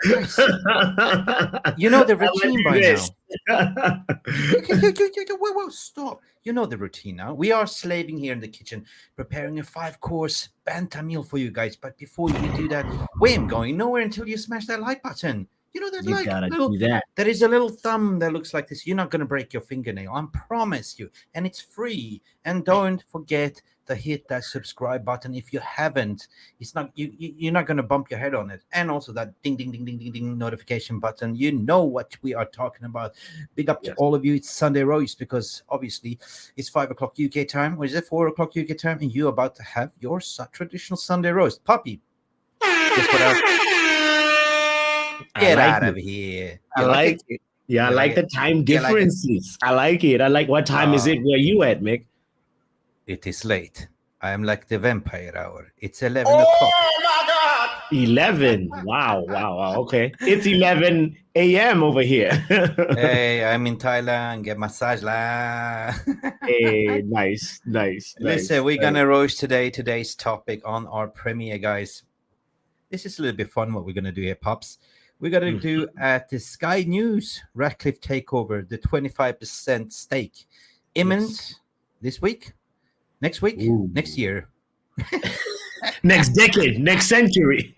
Guys, you know the routine by now. Whoa, stop. You know the routine now. We are slaving here in the kitchen, preparing a 5-course banter meal for you guys. But before we do that, we ain't going nowhere until you smash that like button. You know that You like gotta little, do that. there is a little thumb that looks like this. You're not gonna break your fingernail, I promise you. And it's free. And don't forget to hit that subscribe button if you haven't. It's not you're not gonna bump your head on it. And also that ding ding ding ding ding ding notification button. You know what we are talking about. Big up to all of you. It's Sunday roast because obviously it's 5 o'clock UK time. Or is it 4 o'clock UK time? And you're about to have your traditional Sunday roast. Papi, guess what? Get out of here. I like it. Yeah, I like the time differences. I like it. I like what time is it where you at, Mick? It is late. I am like the vampire hour. It's 11 o'clock. Oh my God! 11. Wow. Okay. It's 11 a.m. over here. Hey, I'm in Thailand. Get massage la. Hey, nice. Listen, we're gonna roast today. Today's topic on our premiere, guys. This is a little bit fun. What we're gonna do here, pops. We're going to do at the Sky News Ratcliffe takeover, the 25% stake. Imminent this week, next week, next year. Next decade, next century,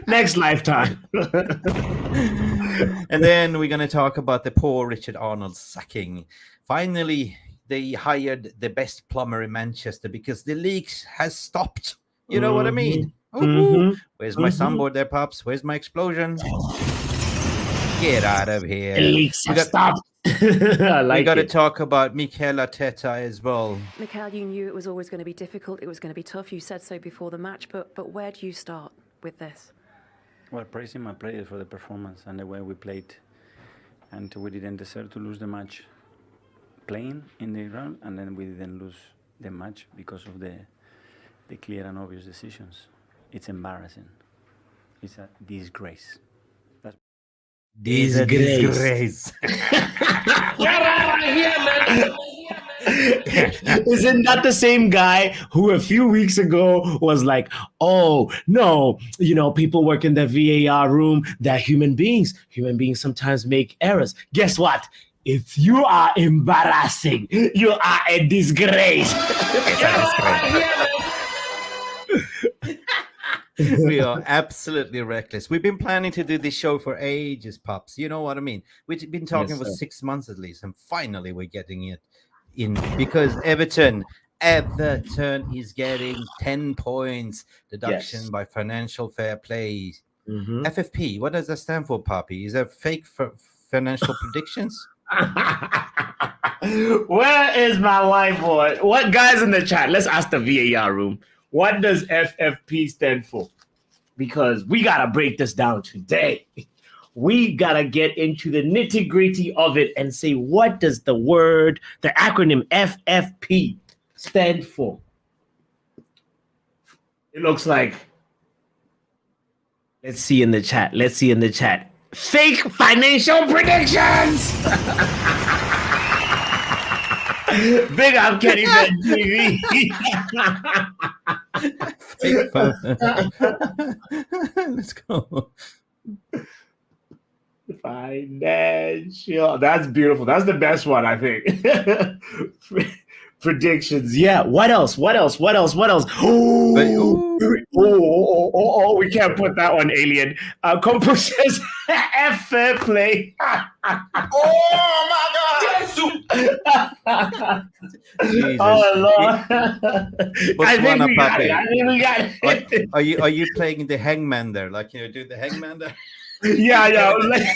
next lifetime. And then we're going to talk about the poor Richard Arnold sacking. Finally, they hired the best plumber in Manchester because the leaks has stopped. You know what I mean? Where's my soundboard there, Pops? Where's my explosion? Get out of here. The leaks have stopped. We got to talk about Mikel Arteta as well. Mikel, you knew it was always going to be difficult. It was going to be tough. You said so before the match. But where do you start with this? Well, praising my players for the performance and the way we played. And we didn't deserve to lose the match playing in the ground. And then we didn't lose the match because of the clear and obvious decisions. It's embarrassing. It's a disgrace. Disgrace. Isn't that the same guy who a few weeks ago was like, oh, no, people work in the VAR room, they're human beings. Human beings sometimes make errors. Guess what? If you are embarrassing, you are a disgrace. We are absolutely reckless. We've been planning to do this show for ages, Pops. You know what I mean? We've been talking for 6 months at least, and finally we're getting it in because Everton is getting 10 points deduction by financial fair play. FFP, what does that stand for, Papi? Is that fake for financial predictions? Where is my whiteboard? What guys in the chat? Let's ask the VAR room. What does FFP stand for? Because we got to break this down today. We got to get into the nitty-gritty of it and say, what does the acronym FFP stand for? It looks like, let's see in the chat. Fake financial predictions! Big up Kenny Ben TV. Let's go. Financial. That's beautiful. That's the best one, I think. Predictions. Yeah. What else? Oh, we can't put that one, alien. Composers F fair play. Oh my God! Jesus. Oh Lord. I think we got it. Are you playing the hangman there? Like do the hangman there? Yeah. I was like,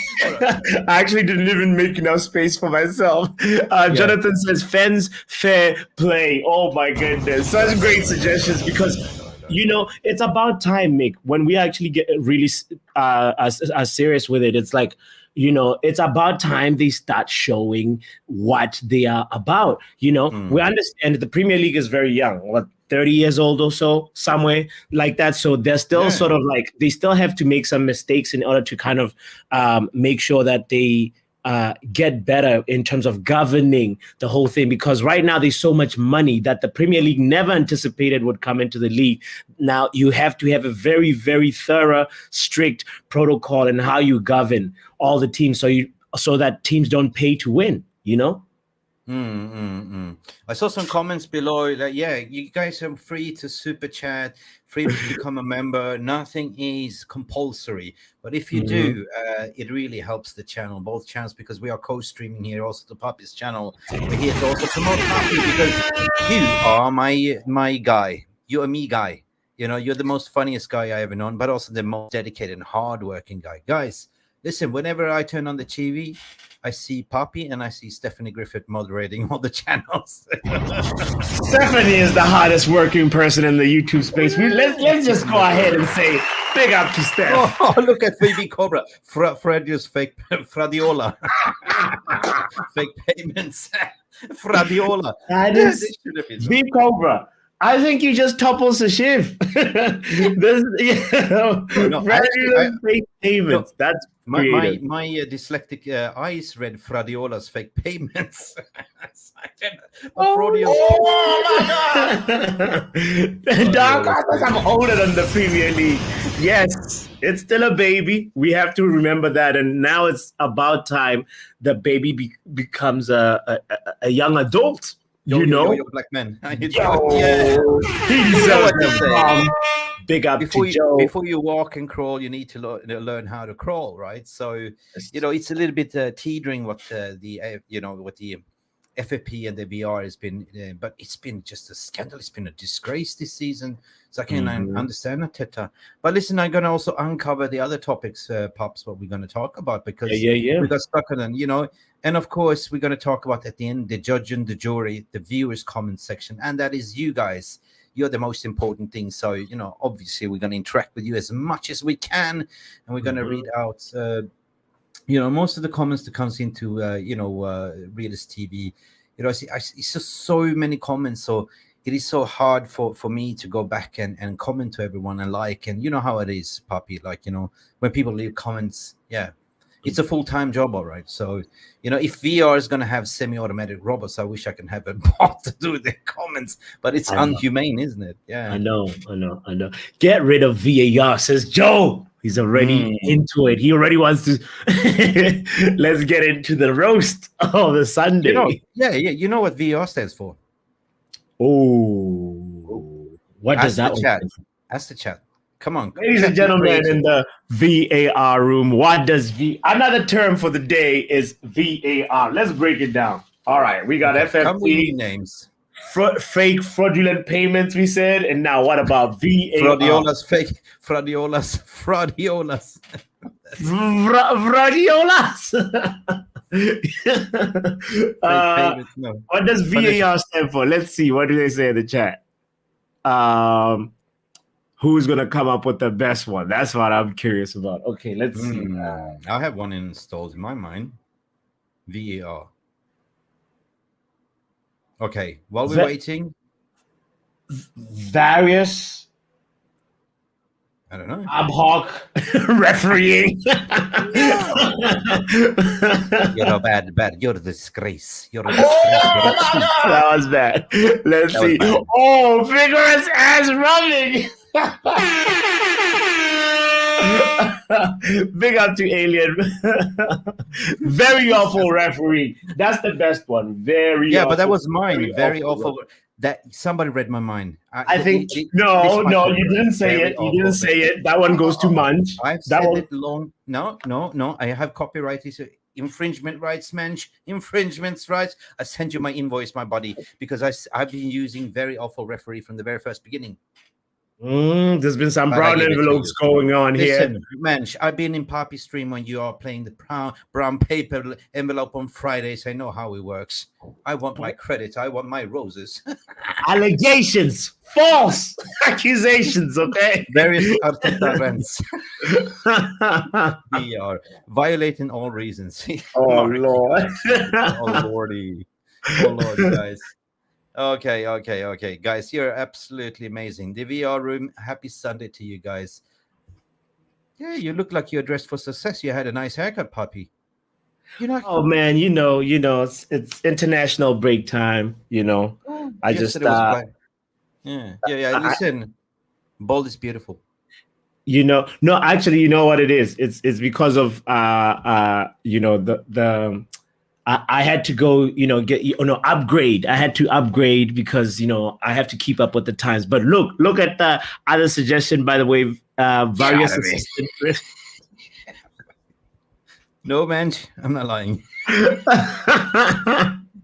I actually didn't even make enough space for myself. Jonathan says fence fair play. Oh my goodness, such great suggestions because it's about time, Mick, when we actually get really as serious with it. It's like, it's about time they start showing what they are about. We understand the Premier League is very young, 30 years old or so, somewhere like that. So they're still sort of like, they still have to make some mistakes in order to kind of make sure that they get better in terms of governing the whole thing, because right now there's so much money that the Premier League never anticipated would come into the league. Now you have to have a very, very thorough, strict protocol in how you govern all the teams, so that teams don't pay to win, you know? I saw some comments below that, yeah, you guys are free to super chat, free to become a member. Nothing is compulsory, but if you do, it really helps the channel, both channels, because we are co-streaming here, also the Papi's channel. We're here to also promote Papi, because you are my guy. You're a me guy. You know, you're the most funniest guy I ever known, but also the most dedicated and hardworking guy. Guys, listen, whenever I turn on the TV, I see Papi and I see Stephanie Griffith moderating all the channels. Stephanie is the hottest working person in the YouTube space. Let's just go ahead and say big up to Steph. Oh, look at Phoebe Cobra. Fredio's fake Fradiola. Fake payments. Fradiola. That is Phoebe Cobra. I think you just toppled the shift. Fake payments. That's my dyslexic eyes read Fradiola's fake payments. Dark Horse, I'm older than the Premier League. Yes, it's still a baby. We have to remember that, and now it's about time the baby becomes a young adult. You're black man. He deserves it. Big up to Joe. Before you walk and crawl, you need to learn how to crawl, right? So, it's a little bit teetering what the FFP and the VR has been, but it's been just a scandal. It's been a disgrace this season. So I can understand that, Teta. But listen, I'm going to also uncover the other topics, Pops, what we're going to talk about, because we got stuck on them, And of course, we're going to talk about at the end, the judge and the jury, the viewers' comment section. And that is you guys. You're the most important thing. So, obviously, we're going to interact with you as much as we can. And we're going to read out, most of the comments that comes into, Realist TV. I see so many comments. So it is so hard for me to go back and comment to everyone and like. And you know how it is, Papi. Like, when people leave comments, it's a full-time job, all right. So, if VR is going to have semi-automatic robots, I wish I can have a bot to do the comments, but it's unhumane, isn't it? Yeah. I know. Get rid of VAR, says Joe. He's already into it. He already wants to. Let's get into the roast of the Sunday. You know what VR stands for? Oh. What does that mean? Ask the chat. Come on. Ladies and gentlemen in the VAR room, what does another term for the day is VAR. Let's break it down. All right, we got FFP names. Fake fraudulent payments, we said. And now what about VAR? Fraudiolas, fake Fraudiolas. Fraudiolas. What does VAR stand for? Let's see. What do they say in the chat? Who's going to come up with the best one? That's what I'm curious about. Okay, let's see. I have one installed in my mind. VAR. Okay, while we're waiting. Various. I don't know. Ad hoc refereeing. You're bad. You're a disgrace. You're a disgrace. That was bad. Let's see. Oh, vigorous ass rubbing. Big up to Alien. Very awful referee. That's the best one. Very awful. But that was mine. Very awful. That somebody read my mind. I think no, you didn't say it. You didn't say it. That one goes to Munch. I've said it long. No. I have copyright infringement rights, man. Infringements rights. I send you my invoice, my buddy, because I've been using very awful referee from the very first beginning. There's been some brown envelopes going on here. Man, I've been in Papi stream when you are playing the brown paper envelope on Fridays. I know how it works. I want my credit. I want my roses. Allegations. False accusations, okay? Various Rants. We are violating all reasons. Oh, Lord. Oh, Lordy. Oh, Lord, guys. Okay. Guys, you're absolutely amazing. The VR room, happy Sunday to you guys. Yeah, you look like you're dressed for success. You had a nice haircut, Papi. You know, Oh man, it's international break time. I just yesterday was black. Yeah. Listen, bold is beautiful. no, actually, you know what it is? It's because of the I had to go, upgrade. I had to upgrade because I have to keep up with the times. But look at the other suggestion, by the way, various assistant. No, man, I'm not lying.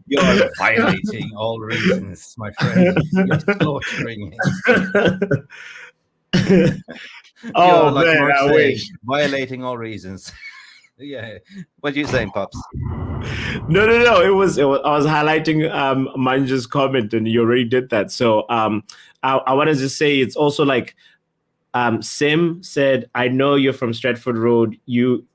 You're violating all reasons, my friend. You're slaughtering it. Oh You're, like man, Mark I said, wish. violating all reasons. Yeah. What you saying, Pops? No. It was. I was highlighting Manja's comment, and you already did that. So I wanted to say it's also like Sim said, "I know you're from Stratford Road. You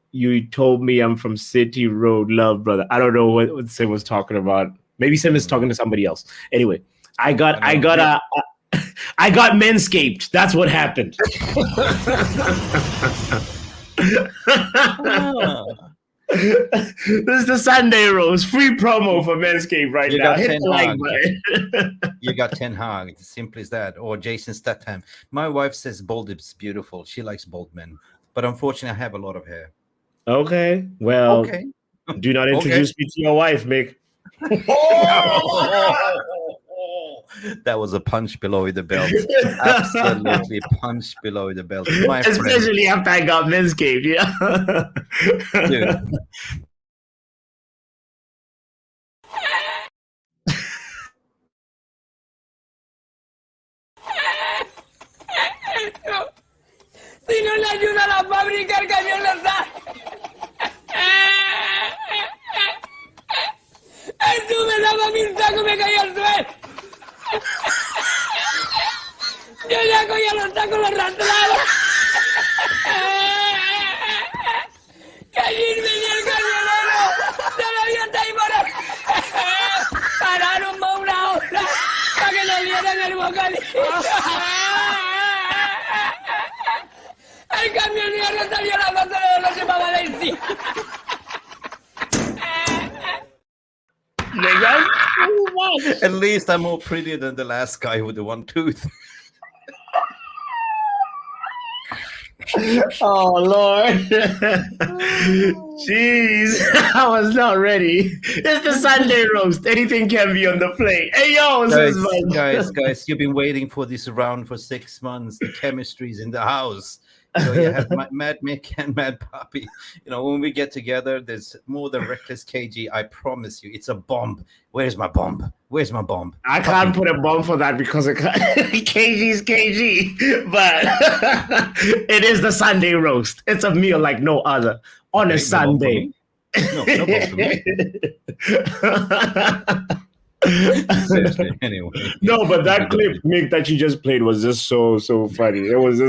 told me I'm from City Road. Love, brother." I don't know what Sim was talking about. Maybe Sim is talking to somebody else. Anyway, I got Manscaped. That's what happened. This is the Sunday roast. Free promo for Manscaped right now. Hit the like button. You got 10 Hag. It's simple as that. Or Jason Statham. My wife says bald is beautiful. She likes bald men. But unfortunately, I have a lot of hair. Okay. Well, okay. Do not introduce me to your wife, Mick. That was a punch below the belt. Absolutely punch below the belt. My Especially friend. after I got Manscaped, yeah. Dude. Si no le ayuda a la fábrica, el camión le da. Tú me daba mi saco y me caí al suelo. Yo ya cogía los tacos, los arrastraba. Que allí venía el camionero. Todavía está ahí por ahí. Pararon más una hora para que le dieran el bocadillo. El camionero salió a las 12 de la noche para Valencia. At least I'm more pretty than the last guy with the one tooth. Oh Lord. Jeez. I was not ready. It's the Sunday roast. Anything can be on the plate. Hey yo, guys, you've been waiting for this round for 6 months. The chemistry's in the house. You have Mad Mick and Mad Papi. When we get together, there's more than reckless KG. I promise you, it's a bomb. Where's my bomb? I can't put a bomb for that because KG's KG. But it is the Sunday roast. It's a meal like no other on a Sunday. No bomb for me. Seriously, anyway. No, but that clip, Mick, that you just played was just so funny. It was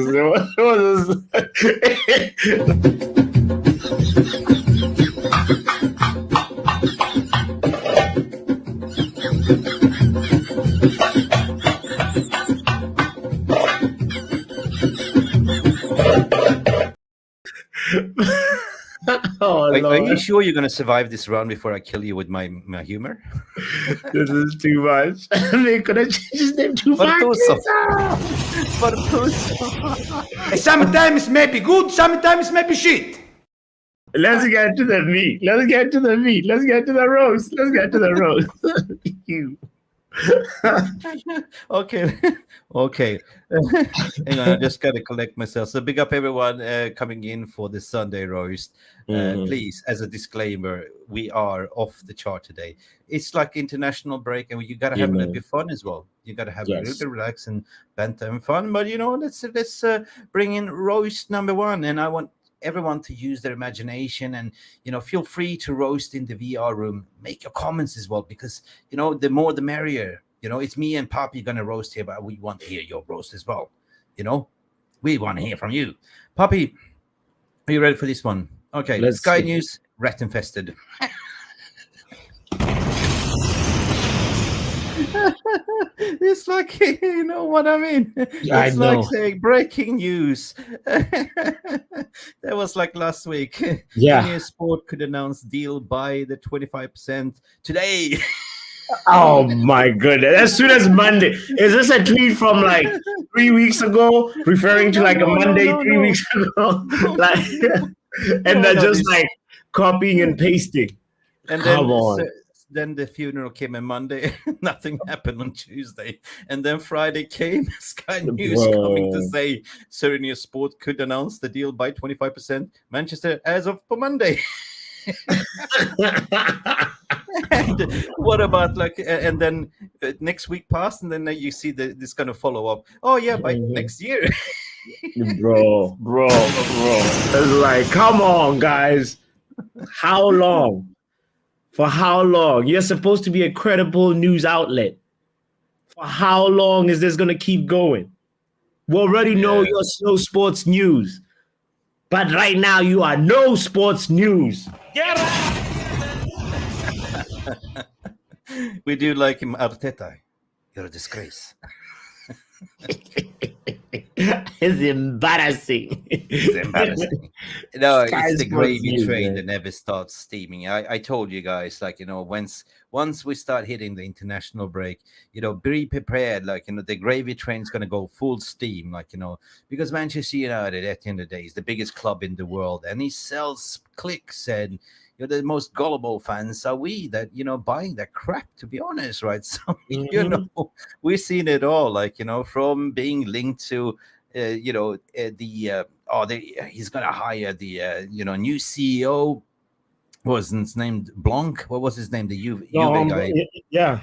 Are you sure you're going to survive this round before I kill you with my humor? This is too much. They could have changed his name too far. Sometimes maybe good, sometimes maybe shit. Let's get to the meat. Let's get to the roast. You. Okay. Hang on, I just gotta collect myself. So big up everyone coming in for the Sunday roast. Please, as a disclaimer, we are off the chart today. It's like international break, and you gotta have a little bit of fun as well. You gotta have a little bit of relax and banter and fun. But let's bring in roast number one, and I want everyone to use their imagination and feel free to roast in the VR room. Make your comments as well, because the more the merrier. It's me and Papi gonna roast here, but we want to hear your roast as well. We want to hear from you. Papi, are you ready for this one? Okay, Sky News, rat infested. It's like, you know what I mean? Yeah, I It's like know. saying breaking news. That was like last week. Yeah. Any sport could announce deal by the 25% today. Oh my goodness. As soon as Monday. Is this a tweet from like 3 weeks ago, referring to like a Monday 3 weeks ago? Like, and they're just like copying and pasting. And Come on. then the funeral came on Monday. Nothing happened on Tuesday. And then Friday came. Sky News coming to say Serenia Sport could announce the deal by 25%. Manchester as of for Monday. And what about like, and then next week passed, and then you see this kind of follow up. Oh yeah, by next year. bro. It's like, come on, guys. How long? For how long? You're supposed to be a credible news outlet. For how long is this going to keep going? We already know you're no sports news. But right now, you are no sports news. Get out! We do like him, Arteta. You're a disgrace. It's embarrassing. It's embarrassing. No, Sky it's the Sports gravy News, train man. that never starts steaming. I told you guys, like, you know, once we start hitting the international break, you know, be prepared. Like, you know, the gravy train's going to go full steam. Like, you know, because Manchester United, at the end of the day, is the biggest club in the world, and he sells clicks, and you know, the most gullible fans are we that, you know, buying that crap, to be honest, right? So, you know, we've seen it all, like, you know, from being linked to, you know, he's going to hire the, you know, new CEO. What was his name? Blanc? What was his name? The Juve guy. Yeah.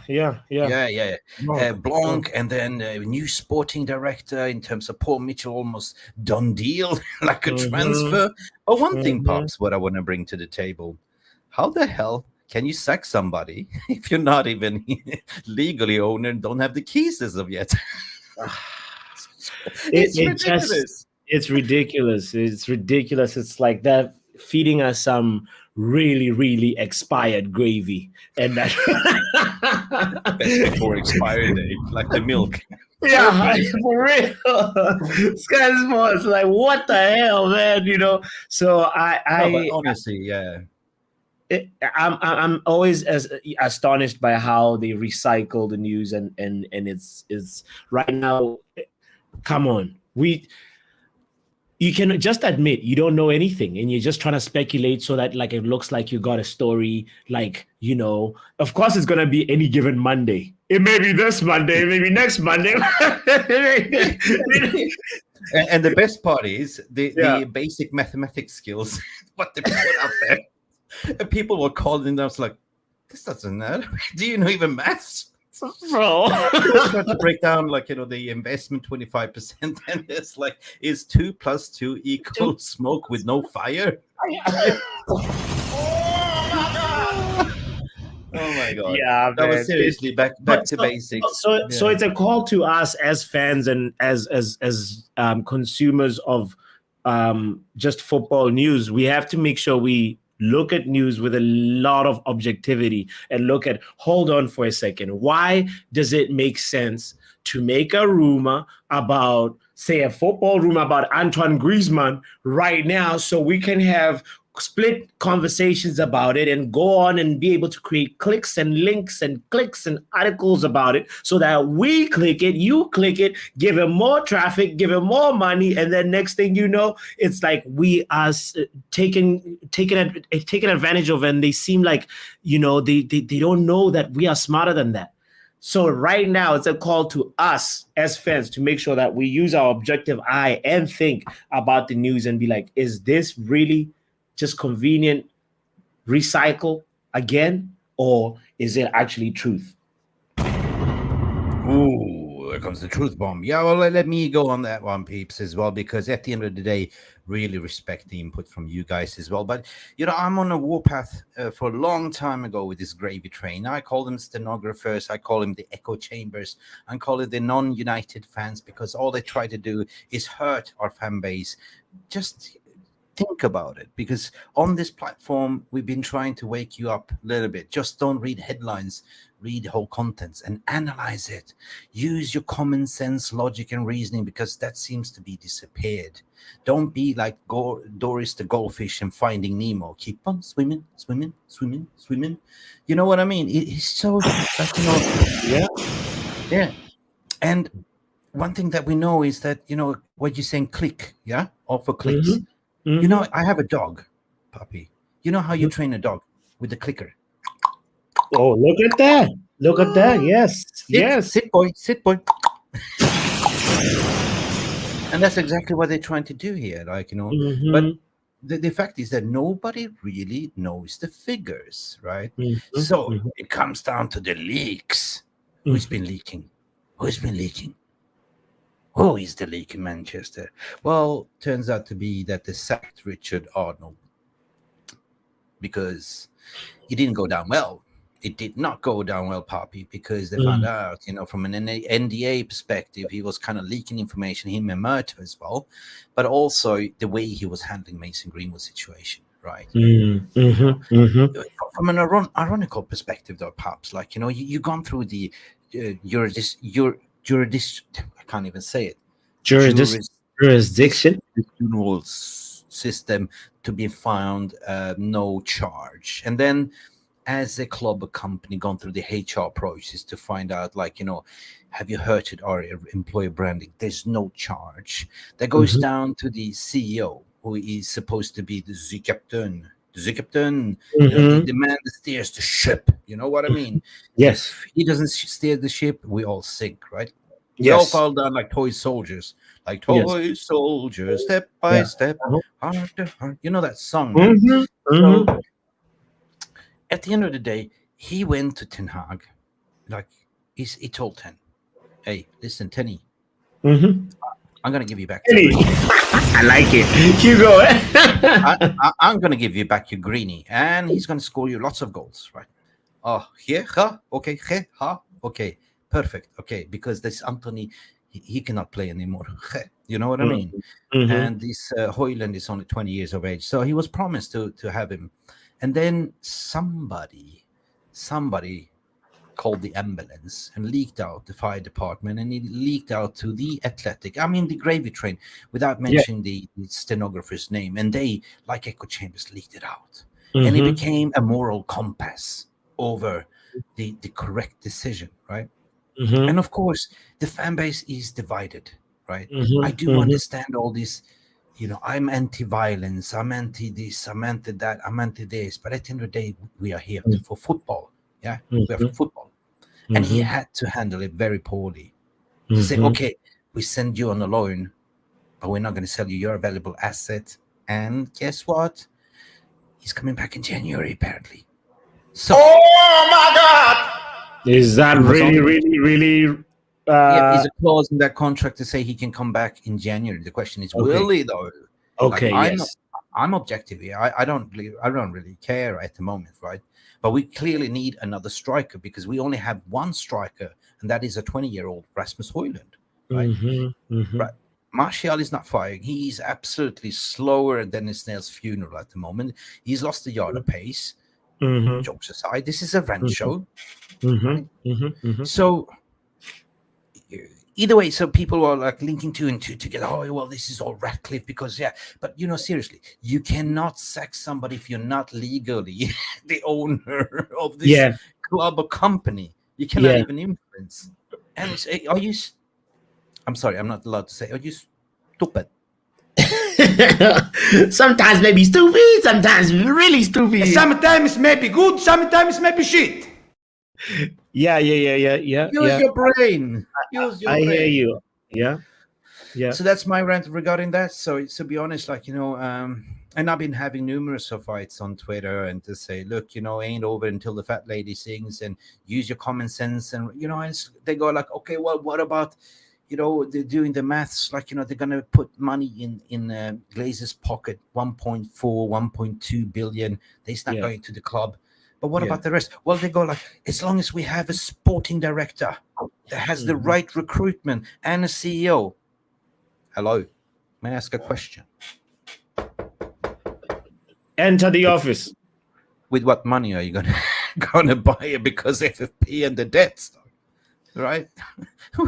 Blanc, and then a new sporting director in terms of Paul Mitchell, almost done deal, like a transfer. But one thing, Pops, what I want to bring to the table: how the hell can you sack somebody if you're not even legally owner and don't have the keys as of yet? It's ridiculous. It's ridiculous. It's ridiculous. It's like that feeding us some really, really expired gravy. And that Best before expiry date, like the milk. Yeah, for real. Sky Sports, like, what the hell, man? You know. So But honestly, yeah. I'm always as astonished by how they recycle the news, and it's right now. Come on, you can just admit you don't know anything, and you're just trying to speculate so that like it looks like you got a story. Like, you know, of course it's gonna be any given Monday. It may be this Monday, maybe next Monday. And the best part is the basic mathematics skills, what they put out there. And people were calling them, like, this doesn't matter. Do you know even maths? Bro. Trying to break down, like, you know, the investment 25%, and it's like, is 2 + 2 equal smoke with no fire? Oh my god! Yeah, that man. was seriously back to basics. So it's a call to us as fans and as consumers of just football news. We have to make sure we look at news with a lot of objectivity and look at, hold on for a second. Why does it make sense to make a rumor about, say, a football rumor about Antoine Griezmann right now so we can have split conversations about it and go on and be able to create clicks and links and clicks and articles about it so that we click it, you click it, give him more traffic, give him more money, and then next thing you know, it's like we are taken advantage of, and they seem like, you know, they don't know that we are smarter than that. So right now, it's a call to us as fans to make sure that we use our objective eye and think about the news and be like, is this really just convenient recycle again, or is it actually truth? Ooh, there comes the truth bomb. Yeah, well, let me go on that one, peeps, as well, because at the end of the day, really respect the input from you guys as well. But, you know, I'm on a warpath for a long time ago with this gravy train. I call them stenographers. I call them the echo chambers. I call it the non-United fans, because all they try to do is hurt our fan base. Just think about it, because on this platform we've been trying to wake you up a little bit. Just don't read headlines, read whole contents and analyze it. Use your common sense, logic and reasoning, because that seems to be disappeared. Don't be like Doris the goldfish and Finding Nemo. Keep on swimming, swimming, swimming, swimming. You know what I mean? It's so like, yeah. And one thing that we know is that, what you're saying, click, or for clicks. I have a dog, Papi. You know how you train a dog with the clicker? Oh, look at that. Look at that. Yes. Sit, boy. And that's exactly what they're trying to do here. But the fact is that nobody really knows the figures, right? So it comes down to the leaks. Who's been leaking? Who's been leaking? Who is the leak in Manchester? Well, turns out to be that they sacked Richard Arnold because it didn't go down well. It did not go down well, Papi, because they found out, from an NDA perspective, he was kind of leaking information, him and Murto as well, but also the way he was handling Mason Greenwood's situation, right? From an ironical perspective, though, perhaps, you've gone through the I can't even say it. Jurisdiction system to be found no charge, and then as a club or company gone through the HR process to find out, have you hurted our employer branding? There's no charge. That goes down to the CEO, who is supposed to be the captain. The man that steers the ship. You know what I mean? Yes. If he doesn't steer the ship, we all sink, right? We Yes. all fall down like toy soldiers. Soldiers, step by step, heart to heart. You know that song, right? So, at the end of the day, he went to Ten Hag. He told Ten, hey, listen, Tenny, I'm going to give you back. I like it. Keep going. I'm going to give you back your greenie, and he's going to score you lots of goals, right? Oh, here, okay, okay, perfect, okay, because this Anthony, he cannot play anymore. You know what I mean? And this Højlund is only 20 years of age, so he was promised to have him. And then somebody called the ambulance and leaked out the fire department, and it leaked out to the Athletic. I mean, the gravy train, without mentioning the stenographer's name. And they, like echo chambers, leaked it out. And it became a moral compass over the correct decision, right? And of course, the fan base is divided, right? I do understand all this. I'm anti-violence, I'm anti this, I'm anti that, I'm anti this. But at the end of the day, we are here for football. Yeah, we are for football. And he had to handle it very poorly. To say, okay, we send you on a loan, but we're not going to sell you. You're a valuable asset. And guess what? He's coming back in January, apparently. So, oh my God! Is that really? There's a clause in that contract to say he can come back in January. The question is, will he though? Okay, I'm objective here. I don't really care at the moment, right? But we clearly need another striker, because we only have one striker, and that is a 20-year-old Rasmus Højlund, right? Right. Martial is not firing. He's absolutely slower than his Snail's funeral at the moment. He's lost a yard of pace. Jokes aside, this is a rant show. Right? So either way, so people are linking two and two together. Oh, well, this is all Ratcliffe because, but seriously, you cannot sack somebody if you're not legally the owner of this club or company. You cannot even influence. And I'm sorry, I'm not allowed to say, are you stupid? Sometimes maybe stupid, sometimes really stupid. Sometimes maybe good, sometimes maybe shit. Yeah. Use your brain. I hear you. Yeah. So that's my rant regarding that. So to be honest, and I've been having numerous of fights on Twitter and to say, look, ain't over until the fat lady sings, and use your common sense. And they go like, okay, well, what about they're doing the maths, they're gonna put money in Glazer's pocket, 1.4, 1.2 billion. They're not going to the club. But what about the rest? Well, they go like, as long as we have a sporting director that has the right recruitment and a CEO. Hello, may I ask a question? Enter the office. With what money are you gonna buy it? Because FFP and the debts, right?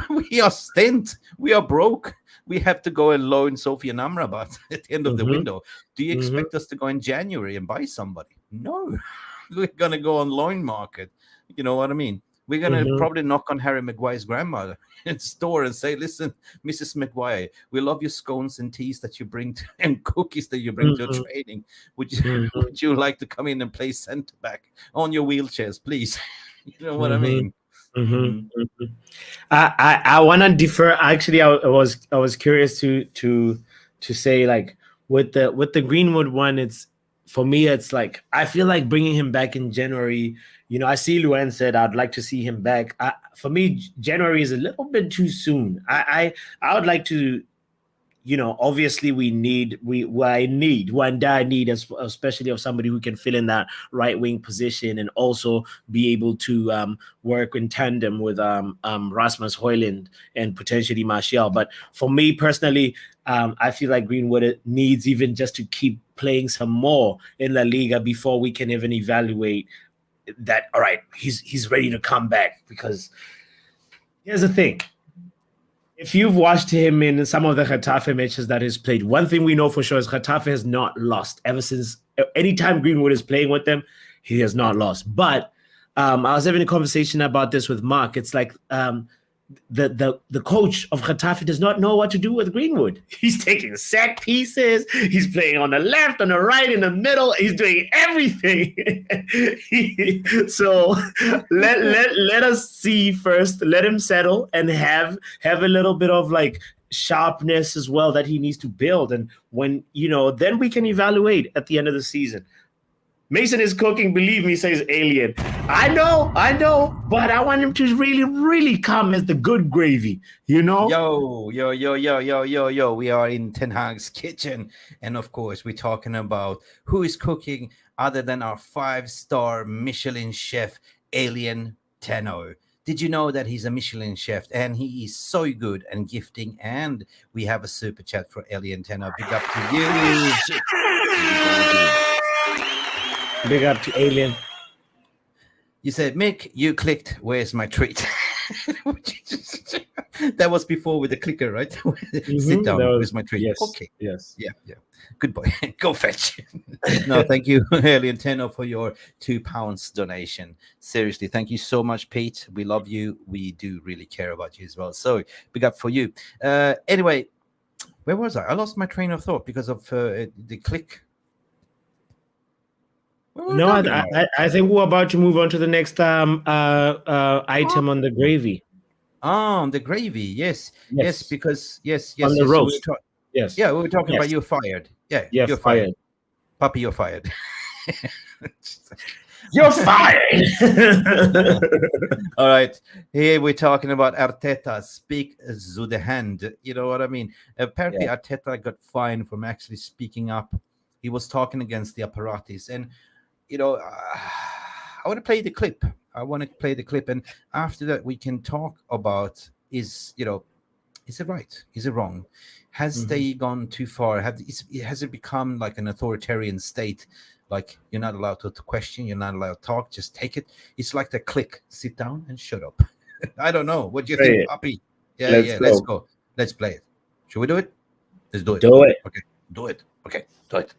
We are stint. We are broke. We have to go and loan Sophie and Amrabat at the end of the window. Do you expect us to go in January and buy somebody? No. We're gonna go on loan market. You know what I mean? We're gonna probably knock on Harry Maguire's grandmother in the store and say, "Listen, Mrs. Maguire, we love your scones and teas that you bring and cookies that you bring to your training. Would you like to come in and play centre back on your wheelchairs, please?" You know what I mean? I want to differ. Actually, I was curious to say, like, with the Greenwood one, it's, for me, it's like, I feel like bringing him back in January. You know, I see Luan said I'd like to see him back. For me, January is a little bit too soon. I would like to, you know, obviously I need, especially of somebody who can fill in that right wing position and also be able to work in tandem with Rasmus Højlund and potentially Martial. But for me personally, I feel like Greenwood needs even just to keep playing some more in La Liga before we can even evaluate that. All right, he's ready to come back. Because here's the thing. If you've watched him in some of the Getafe matches that he's played, one thing we know for sure is Getafe has not lost ever since. Anytime Greenwood is playing with them, he has not lost. But I was having a conversation about this with Mark. It's like the coach of Getafe does not know what to do with Greenwood. He's taking set pieces. He's playing on the left, on the right, in the middle. He's doing everything. So let us see first. Let him settle and have a little bit of like sharpness as well that he needs to build. And when, you know, then we can evaluate at the end of the season. Mason is cooking, believe me, says Alien. I know, but I want him to really, really come as the good gravy, you know? Yo. We are in Ten Hag's kitchen. And of course, we're talking about who is cooking other than our 5-star Michelin chef, Alien Tenno. Did you know that he's a Michelin chef and he is so good and gifting? And we have a super chat for Alien Tenno. Big up to you. Big up to Alien. You said, Mick, you clicked, where's my treat? That was before with the clicker, right? Sit down, where's my treat? Yes, okay. Yes. Yeah. Good boy. Go fetch. No, thank you, Alien Tenno, for your £2 donation. Seriously, thank you so much, Pete. We love you. We do really care about you as well. So big up for you. Anyway, where was I? I lost my train of thought because of the click. No, I think we're about to move on to the next item on the gravy. Oh, the gravy, yes, because yes, on the roast. We were talking about you're fired. Yeah, you're fired. Papi, you're fired. You're fired. All right, here we're talking about Arteta. Speak to the hand. You know what I mean? Apparently, Arteta got fined from actually speaking up. He was talking against the apparatus, and you know, I want to play the clip. And after that, we can talk about is it right? Is it wrong? Has they gone too far? Has it become like an authoritarian state? Like you're not allowed to question, you're not allowed to talk, just take it. It's like the click, sit down and shut up. I don't know. What do you think, Papi? Let's go. Let's play it. Should we do it? Let's do it. Okay, do it. Okay, do it.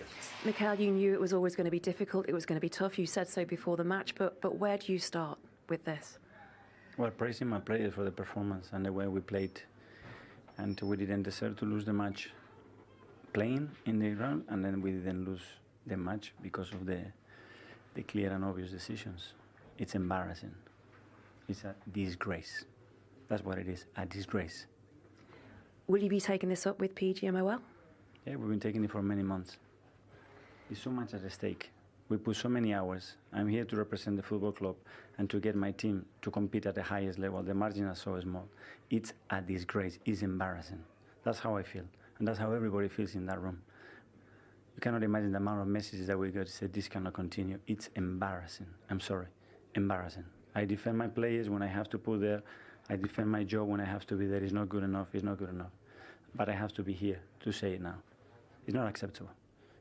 Mikhail, you knew it was always going to be difficult. It was going to be tough. You said so before the match, but where do you start with this? Well, praising my players for the performance and the way we played. And we didn't deserve to lose the match playing in the ground, and then we didn't lose the match because of the clear and obvious decisions. It's embarrassing. It's a disgrace. That's what it is, a disgrace. Will you be taking this up with PGMOL? Yeah, we've been taking it for many months. There's so much at stake. We put so many hours. I'm here to represent the football club and to get my team to compete at the highest level. The margins are so small. It's a disgrace. It's embarrassing. That's how I feel. And that's how everybody feels in that room. You cannot imagine the amount of messages that we got to say this cannot continue. It's embarrassing. I'm sorry. Embarrassing. I defend my players when I have to put there. I defend my job when I have to be there. It's not good enough. It's not good enough. But I have to be here to say it now. It's not acceptable.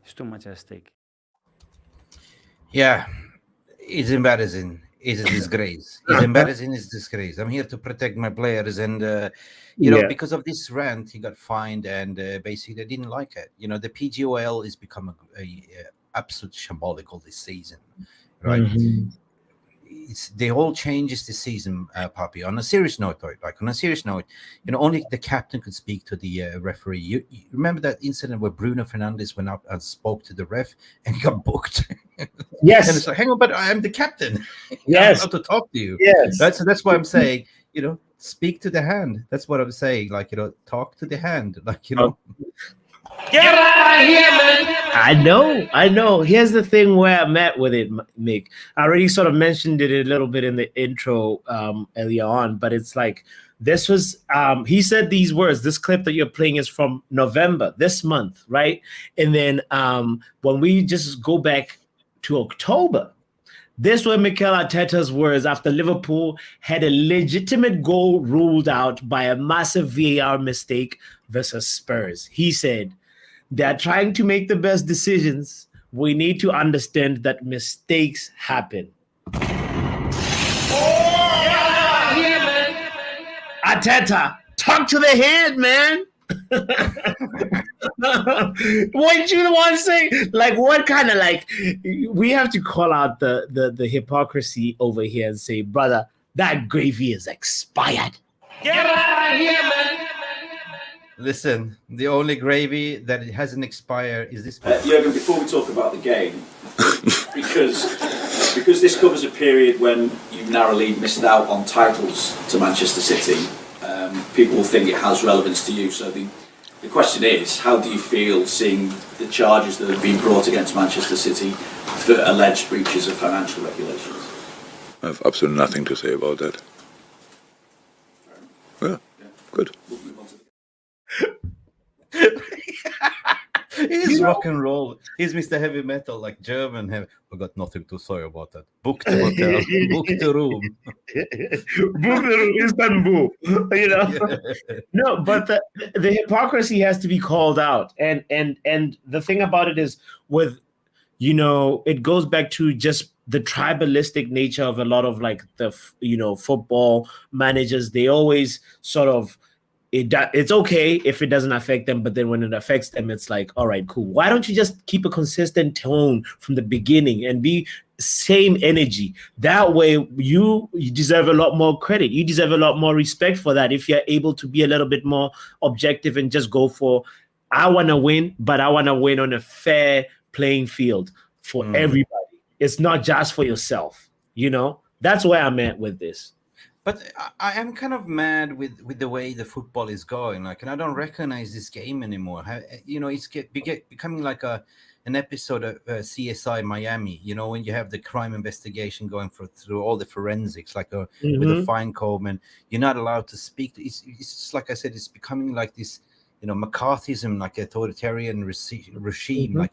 It's too much at stake. Yeah, it's embarrassing. It's a disgrace. It's embarrassing. It's disgrace. I'm here to protect my players, and because of this rant, he got fined, and basically they didn't like it. The PGOL is become a absolute shambolical this season, right? The whole changes this season, Papi. On a serious note, only the captain could speak to the referee. You remember that incident where Bruno Fernandes went up and spoke to the ref and he got booked? Yes. And it's like, hang on, but I'm the captain. Yes. I'm allowed to talk to you. Yes. That's why I'm saying, speak to the hand. That's what I'm saying. Like, talk to the hand. Like, Get out of here, man. I know. Here's the thing where I'm at with it, Mick. I already sort of mentioned it a little bit in the intro earlier on, but it's like this was he said these words. This clip that you're playing is from November, this month, right? And then when we just go back to October, this were Mikel Arteta's words after Liverpool had a legitimate goal ruled out by a massive VAR mistake versus Spurs. He said, "They're trying to make the best decisions. We need to understand that mistakes happen." Arteta, talk to the head, man. What you want to say? Like, what kind of we have to call out the hypocrisy over here and say, brother, that gravy is expired. Get out of here, man. Listen, the only gravy that it hasn't expired is this. Jürgen, before we talk about the game, because this covers a period when you narrowly missed out on titles to Manchester City, people will think it has relevance to you. So the question is, how do you feel seeing the charges that have been brought against Manchester City for alleged breaches of financial regulations? I have absolutely nothing to say about that. Yeah, good. He's rock and roll. He's Mr. Heavy Metal, like German heavy. I got nothing to say about that. Book the hotel, book the room. Book the room, Istanbul. No, but the hypocrisy has to be called out. And the thing about it is with, it goes back to just the tribalistic nature of a lot of the football managers. They always sort of, it's okay if it doesn't affect them, but then when it affects them, it's like, all right, cool. Why don't you just keep a consistent tone from the beginning and be same energy? That way you deserve a lot more credit. You deserve a lot more respect for that if you're able to be a little bit more objective and just go for, I want to win, but I want to win on a fair playing field for everybody. It's not just for yourself, That's where I'm at with this. But I am kind of mad with the way the football is going. And I don't recognize this game anymore. It's becoming like an episode of CSI Miami. When you have the crime investigation going through all the forensics, with the fine comb, and you're not allowed to speak. It's just like I said. It's becoming like this, McCarthyism, like authoritarian regime.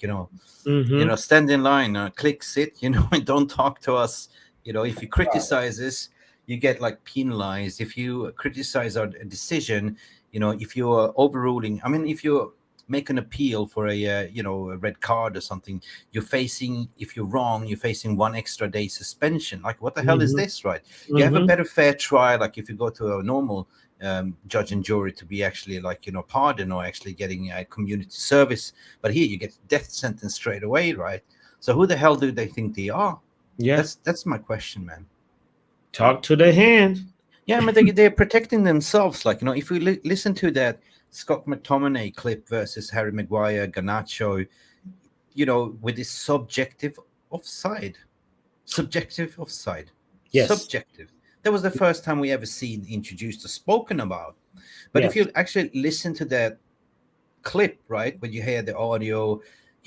Stand in line, click, sit. And don't talk to us. If you criticize this, you get penalized. If you criticize our decision, if you're overruling, if you make an appeal for a red card or something, if you're wrong, you're facing 1 extra day suspension. What the hell is this, right? You have a better fair trial, if you go to a normal judge and jury to be actually pardon or actually getting a community service. But here you get death sentence straight away, right? So who the hell do they think they are? Yeah, that's my question, man. Talk to the hand. Yeah, they're protecting themselves. If we listen to that Scott McTominay clip versus Harry Maguire, Garnacho, with this subjective offside. Yes. Subjective. That was the first time we ever seen introduced or spoken about. But if you actually listen to that clip, right, when you hear the audio,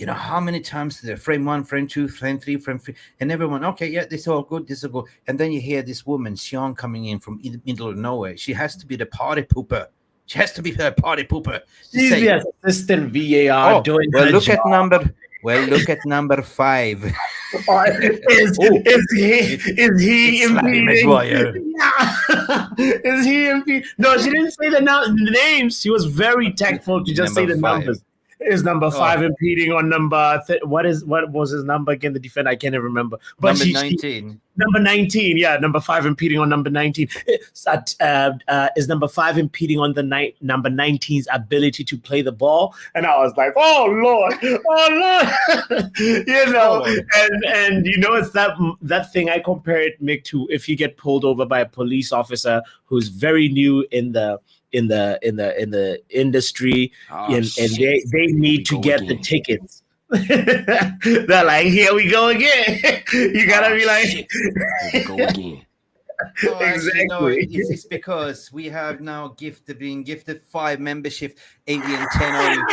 how many times did they frame 1, frame 2, frame 3, frame 3, and everyone, okay, yeah, this is all good, this is all good. And then you hear this woman, Sean, coming in from the middle of nowhere. She has to be the party pooper. She has to be the party pooper. She's the assistant VAR doing her look job. Look at number 5. Is he impeding? Is he impeding? No, she didn't say the names. She was very tactful to just say the numbers. is number 5 impeding on number what was his number again? The defender, I can't even remember. But number 19. Number 19, yeah, number 5 impeding on number 19. Is number 5 impeding on the number 19's ability to play the ball? And I was like, oh Lord, you know. And you know, it's that thing I compare it, Mick, to if you get pulled over by a police officer who's very new in the industry, and they need to get the tickets. They're like, here we go again. You gotta be like, here we go again. No, exactly. No, it's because we have now been gifted 5 membership. Alien Tenno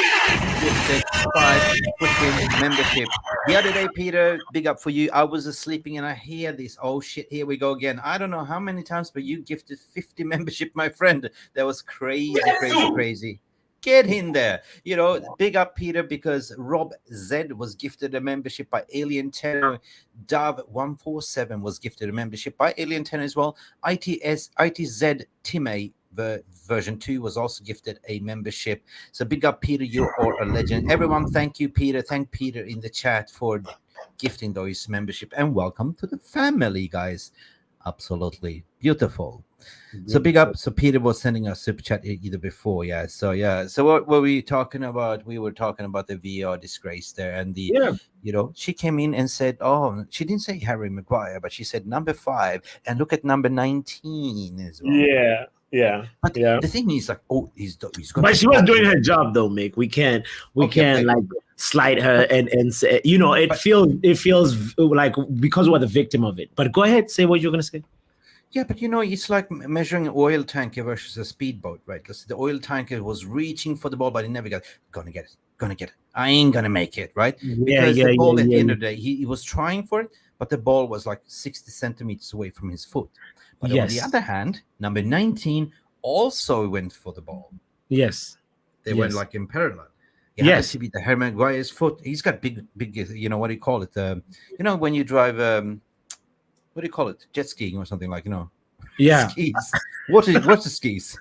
gifted 5 freaking membership. The other day, Peter, big up for you. I was sleeping and I hear this. Oh shit, here we go again. I don't know how many times, but you gifted 50 membership, my friend. That was crazy. Get in there. You know, big up Peter, because Rob Z was gifted a membership by Alien Tenno. Dove147 was gifted a membership by Alien Tenno as well. ITZ Time version 2 was also gifted a membership. So big up Peter, you are a legend. Everyone, thank you, Peter. Thank Peter in the chat for gifting those membership, and welcome to the family, guys. Absolutely beautiful. So big up. So Peter was sending us super chat either before, yeah. So what were we talking about? We were talking about the VR disgrace there, and you know, she came in and said, oh, she didn't say Harry Maguire, but she said number 5, and look at number 19 as well. Yeah. But the thing is, like, oh, he's got. But she was doing her job, though, Mick. We can't like slight her and say, you know, it feels like because we're the victim of it. But go ahead, say what you're gonna say. Yeah, but you know, it's like measuring an oil tanker versus a speedboat, right? Because the oil tanker was reaching for the ball, but he never got it. Gonna get it. I ain't gonna make it, right? Because the ball at the end of the day, he was trying for it, but the ball was like 60 centimeters away from his foot. But on the other hand, number 19 also went for the ball. Yes. They went like in parallel. It had to be the Harry Maguire's foot. He's got big, you know, what do you call it? You know, when you drive, what do you call it? Jet skiing or something, like, you know. Yeah. Skis. What's the skis?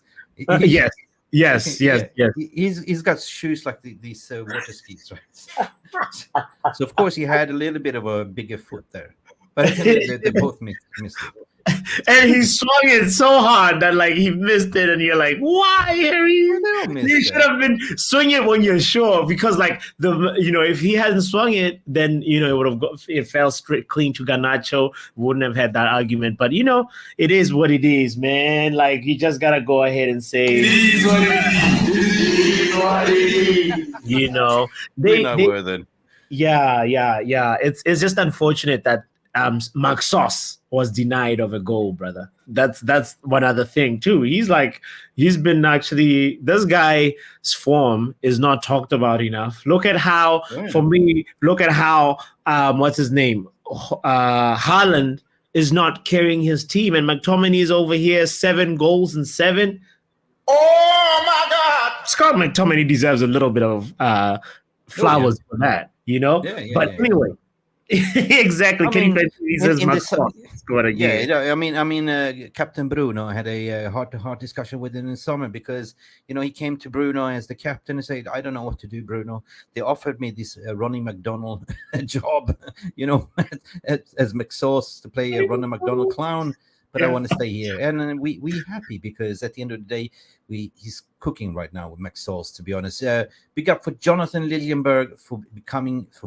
Yes. He's got shoes like these water skis, right? So of course he had a little bit of a bigger foot there, but they both missed it. And he swung it so hard that like he missed it, and you're like, why, Harry? You should have been swing it when you're sure, because like if he hadn't swung it, then it fell straight clean to Garnacho. Wouldn't have had that argument. But you know, it is what it is, man. Like you just gotta go ahead and say it is what it is. You know, we're not worth it. Yeah. It's just unfortunate that Mark Sauce was denied of a goal, brother. That's one other thing too. He's been actually, this guy's form is not talked about enough. Look at how, what's his name? Haaland is not carrying his team, and McTominay is over here 7 goals and 7. Oh my God! Scott McTominay deserves a little bit of flowers for that, you know. Anyway. Exactly. Captain Bruno had a heart-to-heart discussion with him in the summer, because he came to Bruno as the captain and said, I don't know what to do, Bruno. They offered me this Ronnie McDonald job, as McSauce, to play a Ronnie McDonald clown, but I want to stay here. And we happy, because at the end of the day, he's cooking right now with McSauce, to be honest. Big up for Jonathan Liljenberg for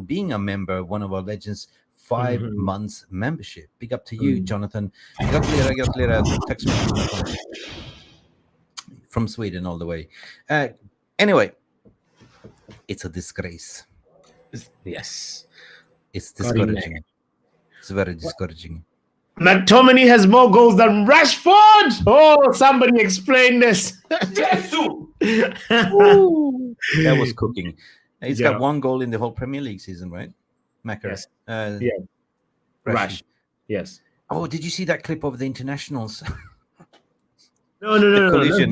being a member, one of our legends, 5 months membership. Big up to you, Jonathan. Gratulerar. From Sweden all the way. Anyway, it's a disgrace. Yes. It's discouraging. It's very discouraging. McTominay has more goals than Rashford. Oh, somebody explain this. That was cooking. He's got 1 goal in the whole Premier League season, right? Macker. Yes. Rash. Yes. Oh, did you see that clip of the internationals? No. Collision.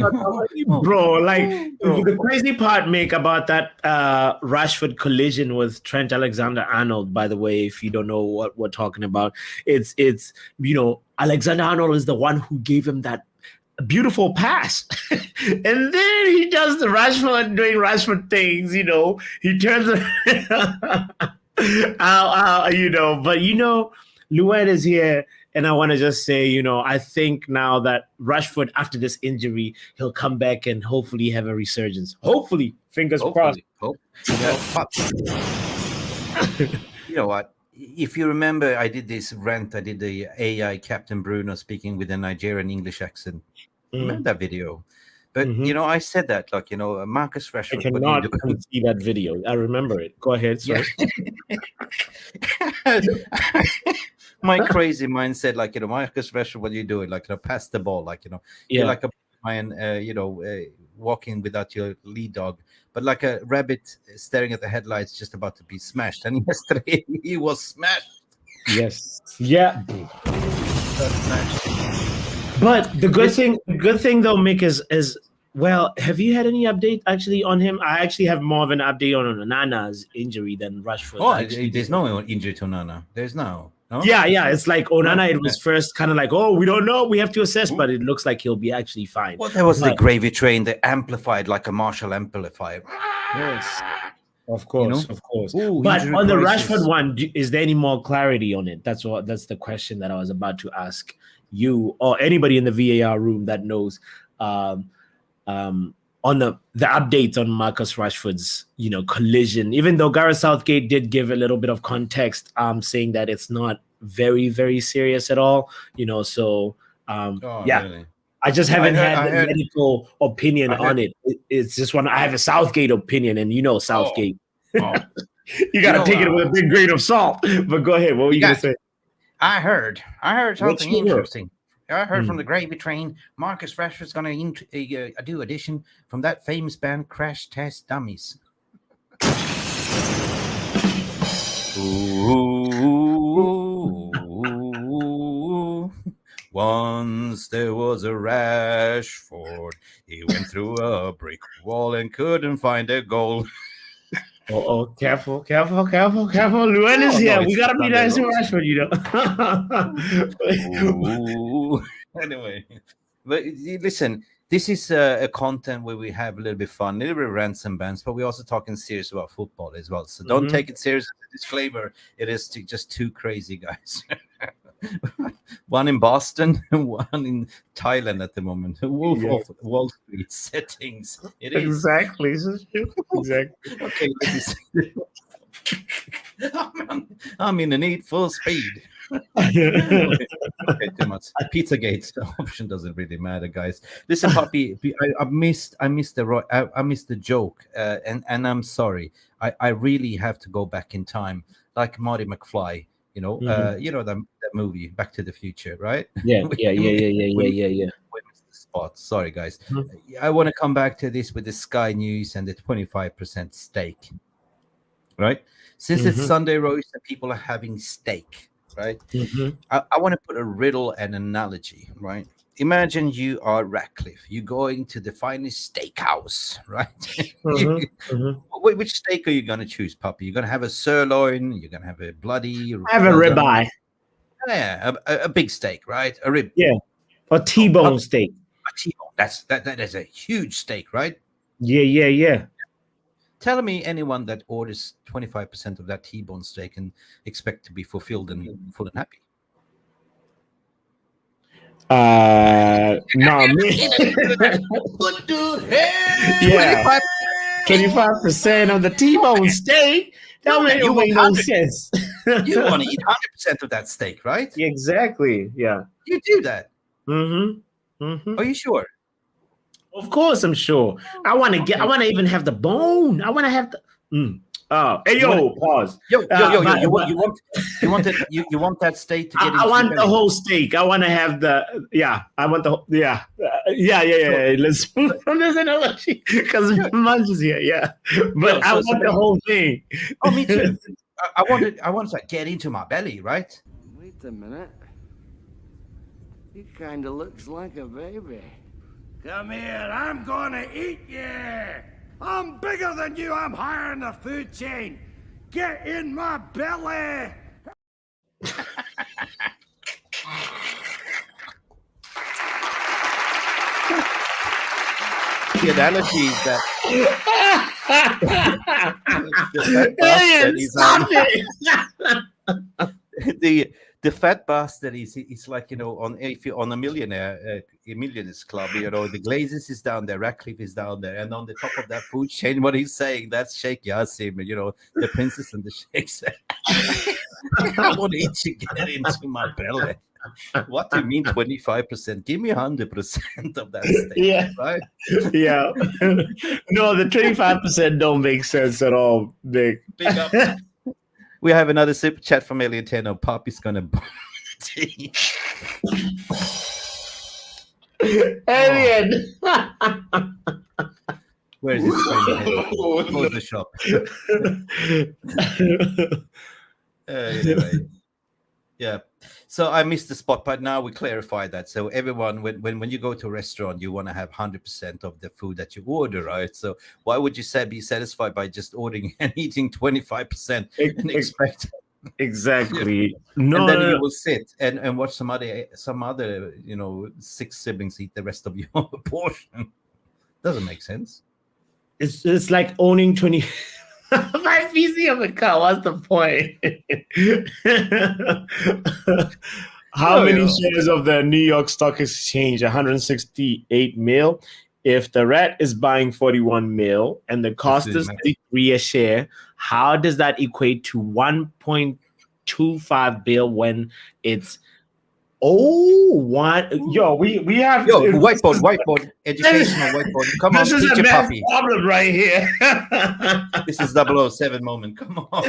Bro, like the crazy part, Mick, about that Rashford collision with Trent Alexander-Arnold, by the way, if you don't know what we're talking about, it's Alexander-Arnold is the one who gave him that beautiful pass. And then he does the Rashford doing Rashford things, He turns but Luan is here, and I want to just say, I think now that Rashford, after this injury, he'll come back and hopefully have a resurgence. Hopefully, fingers crossed. You know what? If you remember, I did this rant. I did the AI Captain Bruno speaking with a Nigerian English accent. Remember that video? But I said that, Marcus Rashford. I cannot see that video. I remember it. Go ahead, sir. Yeah. My crazy mind said, Marcus Rashford, what are you doing? Pass the ball, you're like a man, walking without your lead dog, but like a rabbit staring at the headlights, just about to be smashed. And yesterday he was smashed. Yes. Yeah. But the good thing though, Mick, is well, have you had any update actually on him? I actually have more of an update on Onana's injury than Rashford. There's no injury to Onana. There's no. Yeah. It's like Onana. It was first kind of like, we don't know. We have to assess, but it looks like he'll be actually fine. Well, there was the gravy train that amplified like a Marshall amplifier. Yes, of course, of course. Ooh, but on the Rashford one, is there any more clarity on it? That's the question that I was about to ask you or anybody in the VAR room that knows. On the updates on Marcus Rashford's, collision, even though Gareth Southgate did give a little bit of context, saying that it's not very, very serious at all, so Really? I just haven't had a medical opinion on it. It's just I have a Southgate opinion, and Southgate. You got to take it with a big grain of salt. But go ahead. What were you going to say? I heard something interesting. I heard from the gravy train, Marcus Rashford's going to do audition from that famous band Crash Test Dummies. Ooh, once there was a Rashford. He went through a brick wall and couldn't find a goal. Careful. Luan is here. We got to be nice to Rashford, Anyway, but listen, this is a content where we have a little bit fun, a little bit of rants and bants, but we're also talking serious about football as well. So don't take it serious. Disclaimer, it is just two crazy guys. One in Boston and one in Thailand at the moment. Wolf of Wall Street settings. It is. Exactly. Okay, I'm in the need for speed. Okay, too much. Pizzagate, the option doesn't really matter, guys. Listen, Papi, I missed the joke, and I'm sorry. I really have to go back in time, like Marty McFly. That movie, Back to the Future, right? Yeah. Spot. Sorry, guys. I want to come back to this with the Sky News and the 25% stake, right? Since it's Sunday roast and people are having steak, right? I want to put a riddle and analogy, right? Imagine you are Ratcliffe. You're going to the finest steakhouse, right? Which steak are you going to choose, Papi? You're going to have a sirloin? You're going to have a bloody? I have a ribeye. Yeah, a big steak, right? A rib. Yeah, a T-bone steak. A T-bone. That is a huge steak, right? Yeah. Tell me anyone that orders 25% of that T-bone steak and expect to be fulfilled and full and happy. No, me. What the hell? Yeah, 25% of the T-bone steak. That make no sense. You want to eat 100% of that steak, right? Exactly. Yeah. You do that. Are you sure? Of course, I'm sure. I want to even have the bone. I want to have the. Hey, pause. You want that steak to get? I want the whole steak. I want to have the. I want the. Yeah. Let's from this analogy because Munch is here. Yeah, but I want the whole thing. Oh, me too. I want to get into my belly, right? Wait a minute. He kind of looks like a baby. Come here, I'm gonna eat you! I'm bigger than you, I'm higher in the food chain! Get in my belly! the analogy is that the fat bastard is like, you know, if you're on a millionaires club, you know, the Glazers is down there, Ratcliffe is down there, and on the top of that food chain, what he's saying, that's Sheikh Yassim, you know, the princess and the sheikhs. I want to get into my belly. What do you mean 25%? Give me 100% of that steak, yeah, right? Yeah. No, the 25% don't make sense at all, Mick. Big up. We have another super chat from Alien Tenno. Papi's gonna bomb the Alien. Where is this going? Close the shop. Anyway. Yeah. So I missed the spot, but now we clarify that. So everyone, when you go to a restaurant, you want to have 100% of the food that you order, right? So why would you be satisfied by just ordering and eating 25% and expect? Exactly. No, and then you will sit and watch some other, you know, 6 siblings eat the rest of your portion. Doesn't make sense. It's like owning 20. My PC of a car. What's the point? How many shares of the New York Stock Exchange? 168 mil. If the rat is buying 41 mil and the cost is 33 a share, how does that equate to 1.25 bill when it's we have whiteboard, educational whiteboard. Come on, this is a math problem right here. This is 007 moment. Come on.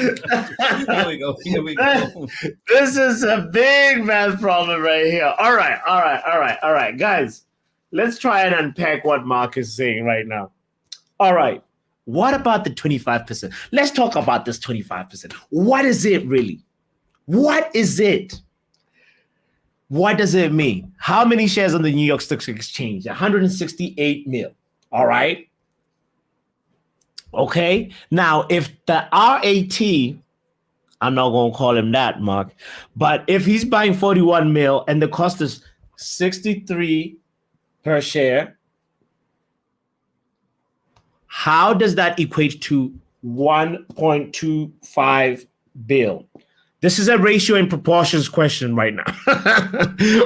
Here we go. This is a big math problem right here. All right, guys. Let's try and unpack what Mark is saying right now. All right. What about the 25%? Let's talk about this 25%. What is it really? What is it? What does it mean? How many shares on the New York Stock Exchange? 168 mil. All right. Okay. Now, if the RAT, I'm not going to call him that, Mark, but if he's buying 41 mil and the cost is 63 per share, how does that equate to 1.25 bill? This is a ratio and proportions question right now.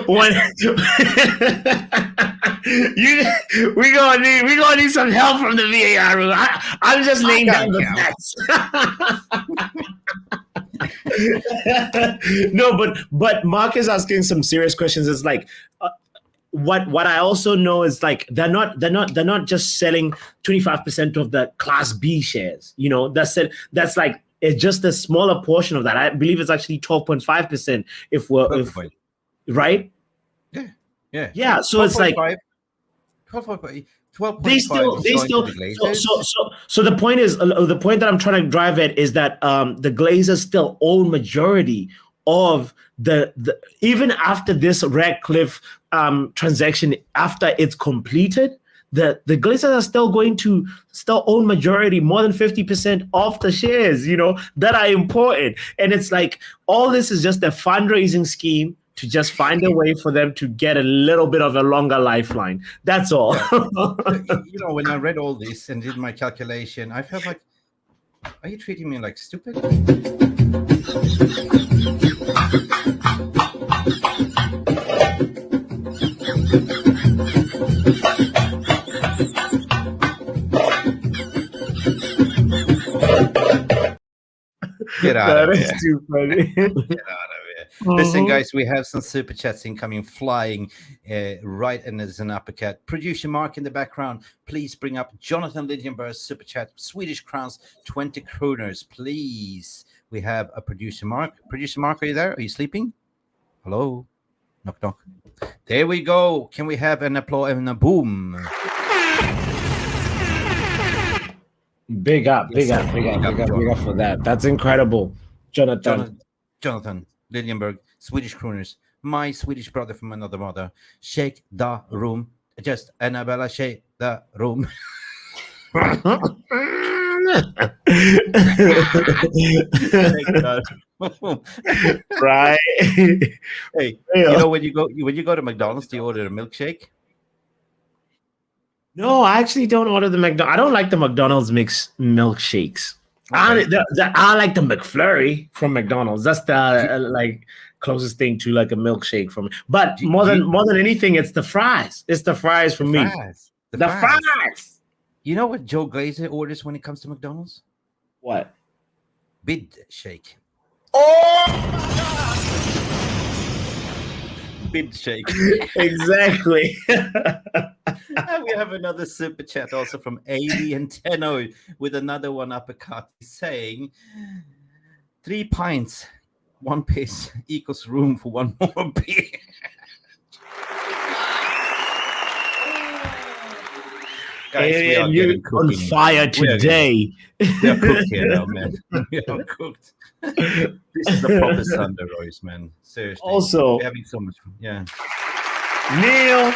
We're gonna need some help from the VAR room. I'm just laying down the facts. No, but Mark is asking some serious questions. It's like what I also know is like they're not just selling 25% of the Class B shares. You know, that's like. It's just a smaller portion of that. I believe it's actually 12.5% right? Yeah. So it's like 12.5. They still. So the point is, the point that I'm trying to drive at is that the Glazers still own majority of the even after this Ratcliffe transaction, after it's completed. The Glazers are still going to own majority, more than 50% of the shares, you know, that are important. And it's like all this is just a fundraising scheme to just find a way for them to get a little bit of a longer lifeline. That's all. You know, when I read all this and did my calculation, I felt like, are you treating me like stupid? Get out of here. That is too funny. Get out of here. Listen, guys, we have some super chats incoming, flying right, and there's an uppercut. Producer Mark in the background, please bring up Jonathan Lidjenberg's super chat. Swedish crowns, 20 kroners, please. We have a producer Mark. Producer Mark, are you there? Are you sleeping? Hello? Knock, knock. There we go. Can we have an applause and a boom? Big up for that. That's incredible, Jonathan Lidjenberg, Swedish kroners. My Swedish brother from another mother. Shake the room. Just Annabella, shake the room. Right. Hey, you know when you go to McDonald's, do you order a milkshake? No, I actually don't order the McDonald's. I don't like the McDonald's mix milkshakes. Okay. I like the McFlurry from McDonald's. That's the like closest thing to like a milkshake from. But more than anything, it's the fries. It's the fries for me. The fries. You know what Joe Glazer orders when it comes to McDonald's? What? Bid shake. Oh! Bid shake. Exactly. And we have another super chat also from AD and Tenno with another one uppercut saying 3 pints, 1 piss equals room for 1 more beer. Guys, we are you're getting on fire today. We are cooked here now, man. We are cooked. This is the proper Sunday roast, man. Seriously. Also, we're having so much fun. Yeah. Neil,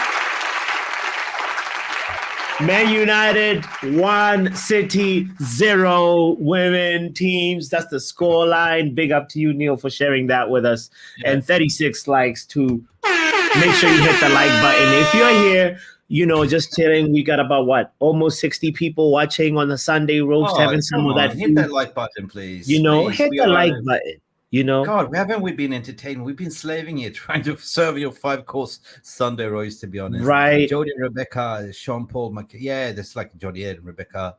Man United 1, City 0, women teams. That's the score line. Big up to you, Neil, for sharing that with us. Yeah. And 36 likes too. Make sure you hit the like button. If you're here, you know, just chilling, we got about what? Almost 60 people watching on the Sunday roast, having some of that. Hit that like button, please. You know, please. hit the like button. You know, God, haven't we been entertained? We've been slaving here, trying to serve your 5-course Sunday roast, to be honest. Right. Jody and Rebecca, Sean Paul, yeah, that's like Jody and Rebecca.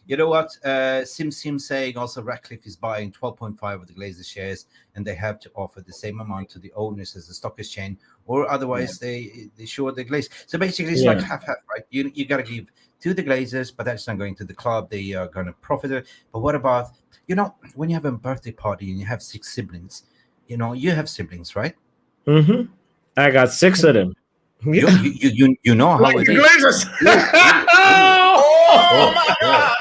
You know what? Sim saying also Ratcliffe is buying 12.5 of the Glazer shares, and they have to offer the same amount to the owners as the stock exchange, or otherwise they short the Glaze. So basically, it's like half-half, right? You got to give to the Glazers, but that's not going to the club. They are going to profit it. But what about, you know, when you have a birthday party and you have 6 siblings, you know, you have siblings, right? Mm-hmm. I got 6 of them. You know how like it the is. Glazers. Oh my God.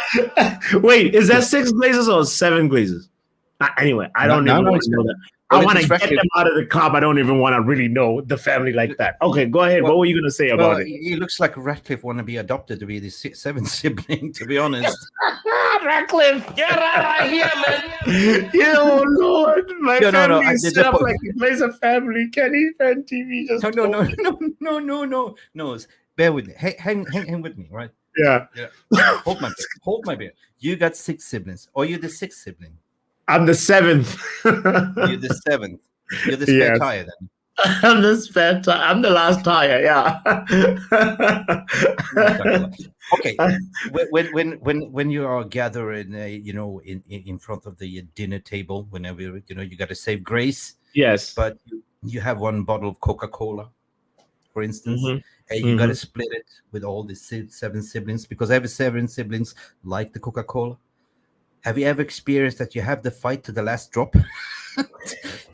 Wait, is that 6 Glazers or 7 Glazers? Anyway, I don't even want to know that. I want to get them out of the club. I don't even want to really know the family like that. Okay, go ahead. What were you going to say about it? It looks like Ratcliffe want to be adopted to be the 7th sibling, to be honest. Ratcliffe, get out of here, man. Oh, Lord. My family is set up like a Glazer family. Kenny Fan TV just... No. Bear with me. Hang with me, right? Yeah. Hold my beer. You got 6 siblings. Or you're the 6th sibling? I'm the 7th. You're the 7th. You're the spare tire then. I'm the spare tire. I'm the last tire. Yeah. Okay. When you are gathering, in front of the dinner table, whenever you got to save grace. Yes. But you have 1 bottle of Coca-Cola, for instance, and you got to split it with all the 7 siblings, because every 7 siblings like the Coca-Cola. Have you ever experienced that you have the fight to the last drop?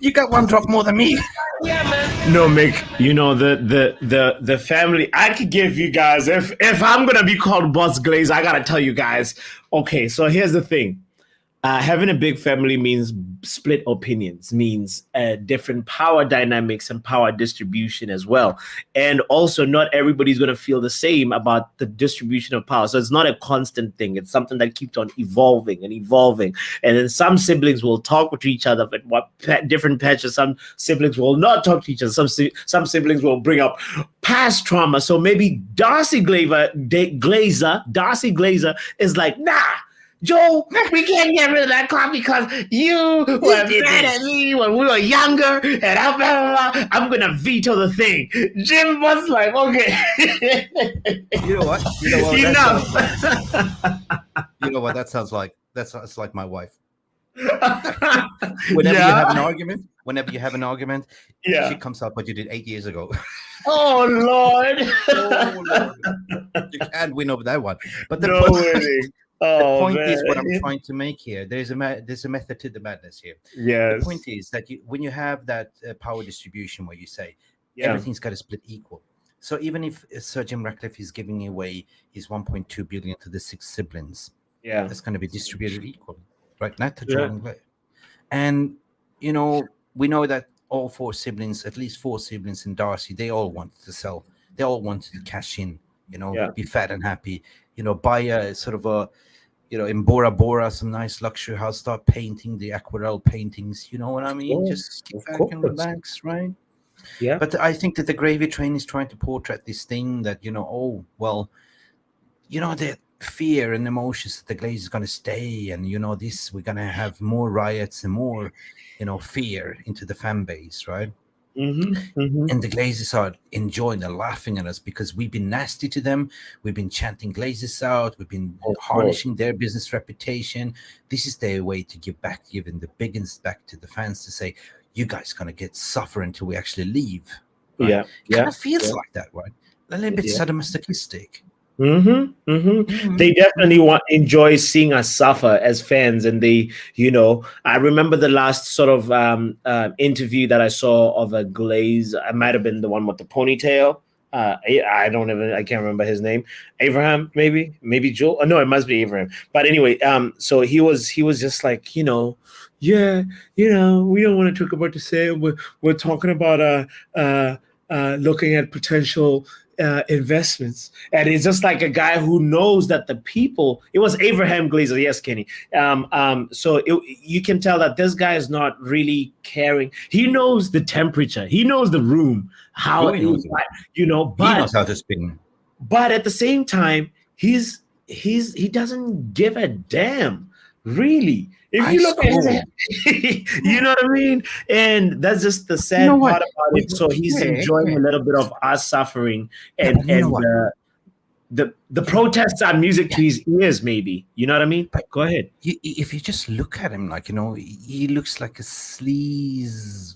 You got 1 drop more than me. Yeah, man. No, Mick. You know the family. I could give you guys if I'm gonna be called Boss Glaze, I gotta tell you guys. Okay, so here's the thing. Having a big family means split opinions, means different power dynamics and power distribution as well. And also, not everybody's going to feel the same about the distribution of power. So it's not a constant thing. It's something that keeps on evolving and evolving. And then some siblings will talk to each other at different patches. Some siblings will not talk to each other. Some siblings will bring up past trauma. So maybe Darcy Glazer is like, nah. Joe, we can't get rid of that car because you were mad at me when we were younger, and I'm going to veto the thing. Jim was like, okay. You know what? Enough. You know what that sounds like? That sounds like my wife. Whenever you have an argument, she comes up what you did 8 years ago. Oh, Lord. You can't win over that one. But the point is what I'm trying to make here. There's a method to the madness here. Yes. The point is that when you have that power distribution where you say everything's got to split equal. So even if Sir Jim Ratcliffe is giving away his 1.2 billion to the 6 siblings, it's going to be distributed equally, right? Not to Joe and Clay. And we know that all 4 siblings, at least 4 siblings in Darcy, they all wanted to sell. They all wanted to cash in. Be fat and happy. Buy a sort of a. In Bora Bora, some nice luxury house, start painting the aquarelle paintings. You know what I mean? Just get back and relax, right? Yeah. But I think that the gravy train is trying to portray this thing that, oh, well, the fear and emotions that the Glaze is going to stay, and this, we're going to have more riots and more fear into the fan base, right? And the Glazers are enjoying and laughing at us because we've been nasty to them. We've been chanting Glazers out. We've been harnessing their business reputation. This is their way to giving the biggest back to the fans, to say, you guys going to suffer until we actually leave. Right? Yeah. It kind of feels like that, right? A little bit sadomasochistic. They definitely enjoy seeing us suffer as fans, and they, I remember the last sort of interview that I saw of a Glaze. I might have been the one with the ponytail. I can't remember his name. Abraham, maybe Joel. Oh, no, it must be Abraham. But anyway, so he was just like, we don't want to talk about the same. We're talking about looking at potential investments, and it's just like a guy who knows that the people. It was Abraham Glazer, yes, Kenny. So you can tell that this guy is not really caring. He knows the temperature. He knows the room. How he knows but he knows how to spin. But at the same time, he doesn't give a damn, really. If you look at him, you know what I mean? And that's just the sad part about it. So he's enjoying a little bit of us suffering, and the protests are music to his ears, maybe. You know what I mean? But go ahead. If you just look at him, like, he looks like a sleaze.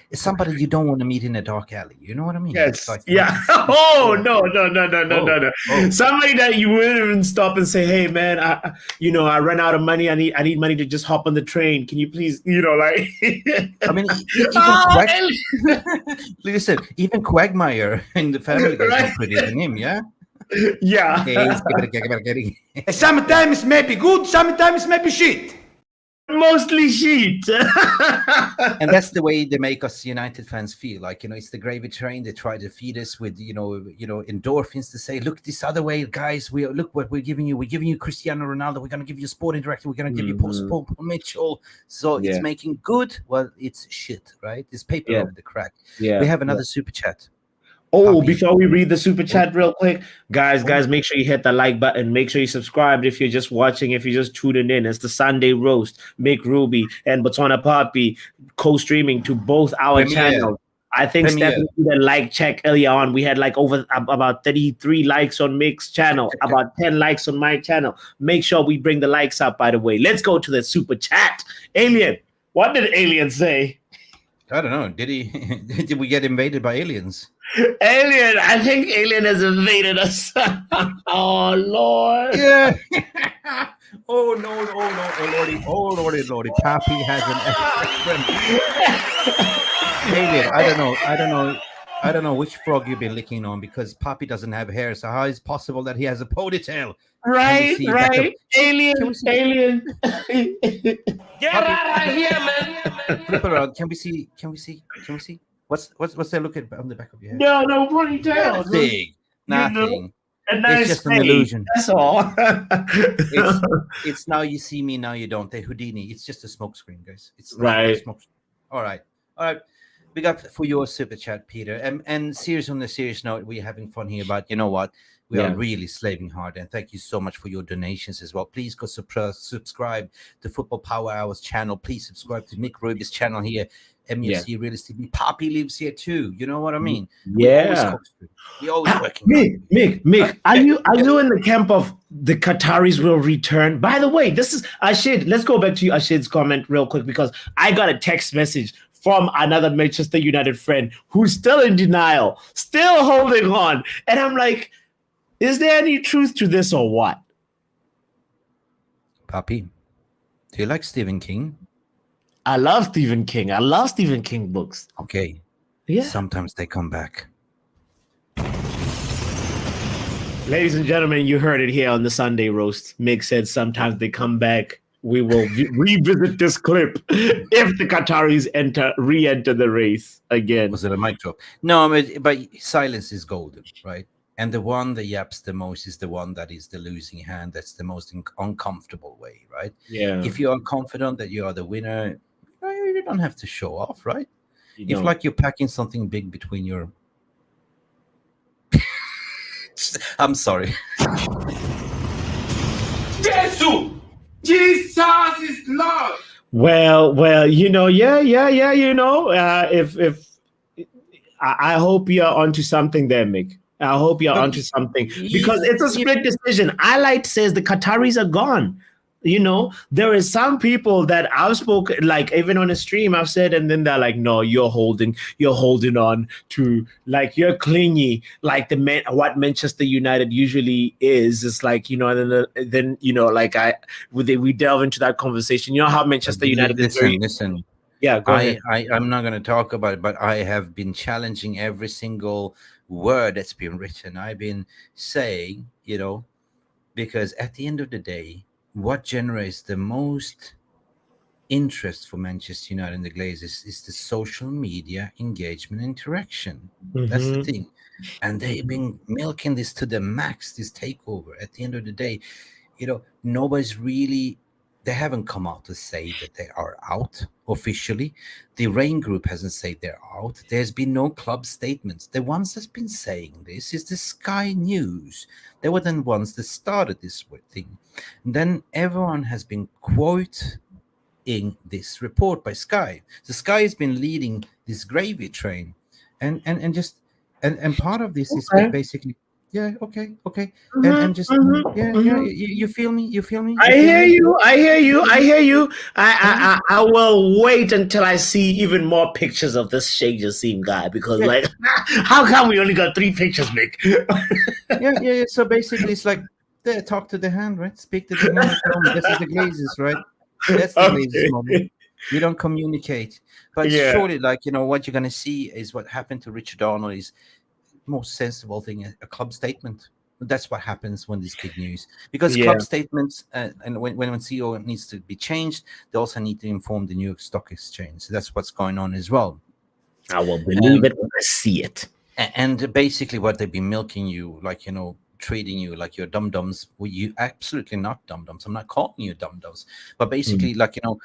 It's somebody you don't want to meet in a dark alley. You know what I mean? Yes. Like, yeah. Oh, no. Somebody that you wouldn't even stop and say, hey, man, I ran out of money. I need money to just hop on the train. Can you please, like. I mean, listen, even Quagmire in the Family Guy is prettier than him, yeah? Yeah. Sometimes maybe good, sometimes maybe shit. Mostly shit. And that's the way they make us United fans feel. Like, it's the gravy train. They try to feed us with, endorphins, to say, look this other way, guys. Look what we're giving you. We're giving you Cristiano Ronaldo. We're going to give you a sporting director. We're going to give you Paul Mitchell. So it's making good. Well, it's shit, right? It's paper over the crack. Yeah. We have another super chat. Oh, Papi. Before we read the super chat real quick, guys, make sure you hit the like button. Make sure you subscribe if you're just watching, if you're just tuning in. It's the Sunday Roast. Mick Ruby and Botswana Papi co-streaming to both our channels. I think Stephanie did a like check earlier on. We had like over about 33 likes on Mick's channel, about 10 likes on my channel. Make sure we bring the likes up, by the way. Let's go to the super chat. Alien, what did Alien say? I don't know. Did we get invaded by aliens? Alien, I think Alien has invaded us. Oh, Lord. Yeah. Oh, no. Oh, Lordy. Papi has an extra friend. Alien, I don't know which frog you've been licking on, because Papi doesn't have hair. So how is it possible that he has a ponytail? Right. Alien. Get out of here, man. Flip around. Can we see? What's that look at on the back of your head? No ponytail. Nothing. It's just an illusion. That's all. It's now you see me, now you don't. The Houdini. It's just a smoke screen, guys. It's right. All right. We got for your super chat, Peter. And on the serious note, we're having fun here. But you know what? We are really slaving hard, and thank you so much for your donations as well. Please go subscribe to Football Power Hours channel. Please subscribe to Mick Ruby's channel here. MUFC Realistically. Papi lives here too. You know what I mean? Yeah. We always working. Mick, are you in the camp of the Qataris will return? By the way, this is Ashid. Let's go back to Ashid's comment real quick, because I got a text message from another Manchester United friend who's still in denial, still holding on. And I'm like, is there any truth to this or what? Papi, do you like Stephen King? I love Stephen King. I love Stephen King books. Okay. Yeah. Sometimes they come back. Ladies and gentlemen, you heard it here on the Sunday Roast. Mick said sometimes they come back. We will revisit this clip if the Qataris re-enter the race again. Was it a mic drop? No, but silence is golden, right? And the one that yaps the most is the one that is the losing hand. That's the most uncomfortable way, right? Yeah. If you are confident that you are the winner, you don't have to show off, right? If like you're packing something big between your, I'm sorry. Jesus is Lord. Well, you know, yeah, you know, if I hope you're onto something there, Mick. I hope you're onto something because it's a split decision. Elite says the Qataris are gone. You know, there is some people that I've spoken, like even on a stream, I've said, and then they're like, no, you're holding on to, like, you're clingy, like what Manchester United usually is. It's like, you know, and then you know, like we delve into that conversation. You know how Manchester United is very. Listen. Yeah, go ahead. I'm not going to talk about it, but I have been challenging every single word that's been written. I've been saying, you know, because at the end of the day, what generates the most interest for Manchester United and the Glazers is the social media engagement interaction. That's the thing. And they've been milking this to the max, this takeover. At the end of the day, you know, nobody's really, they haven't come out to say that they are out officially. The Rain Group hasn't said they're out. There's been no club statements. The ones that's been saying this is the Sky News. They were the ones that started this thing. And then everyone has been quoting this report by Sky. So Sky has been leading this gravy train. And part of this is basically, yeah, okay. And just you feel me? I hear you. I will wait until I see even more pictures of this Sheikh Jassim guy, because like, how come we only got 3 pictures, Mick? yeah. So basically, it's like, there, talk to the hand, right? Speak to the hand. This is the Glazers, right? That's the Glazers moment. You don't communicate, but surely, like, you know, what you're gonna see is what happened to Richard Arnold is most sensible thing, a club statement. That's what happens when there's big news, because club statements and when CEO needs to be changed, they also need to inform the New York Stock Exchange. So that's what's going on as well. I will believe it when I see it. And basically what they've been milking you, like, you know, treating you like you're dum-dums. Well, you absolutely not dum-dums. I'm not calling you dum-dums, but basically, like, you know,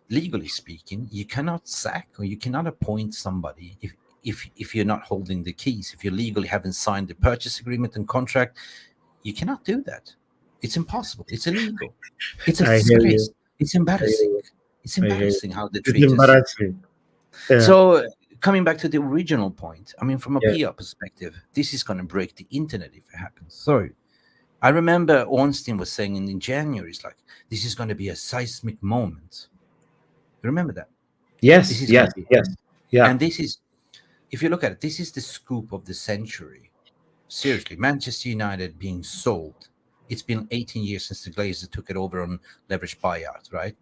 legally speaking, you cannot sack or you cannot appoint somebody if you're not holding the keys. If you legally haven't signed the purchase agreement and contract, you cannot do that. It's impossible. It's illegal. It's a disgrace. It's embarrassing. It's embarrassing how they treat us. Yeah. So coming back to the original point, I mean, from a PR perspective, this is going to break the internet if it happens. So I remember Ornstein was saying in January, it's like, this is going to be a seismic moment. You remember that? Yes. Yeah. And this is, if you look at it, this is the scoop of the century. Seriously, Manchester United being sold. It's been 18 years since the Glazers took it over on leveraged buyout, right?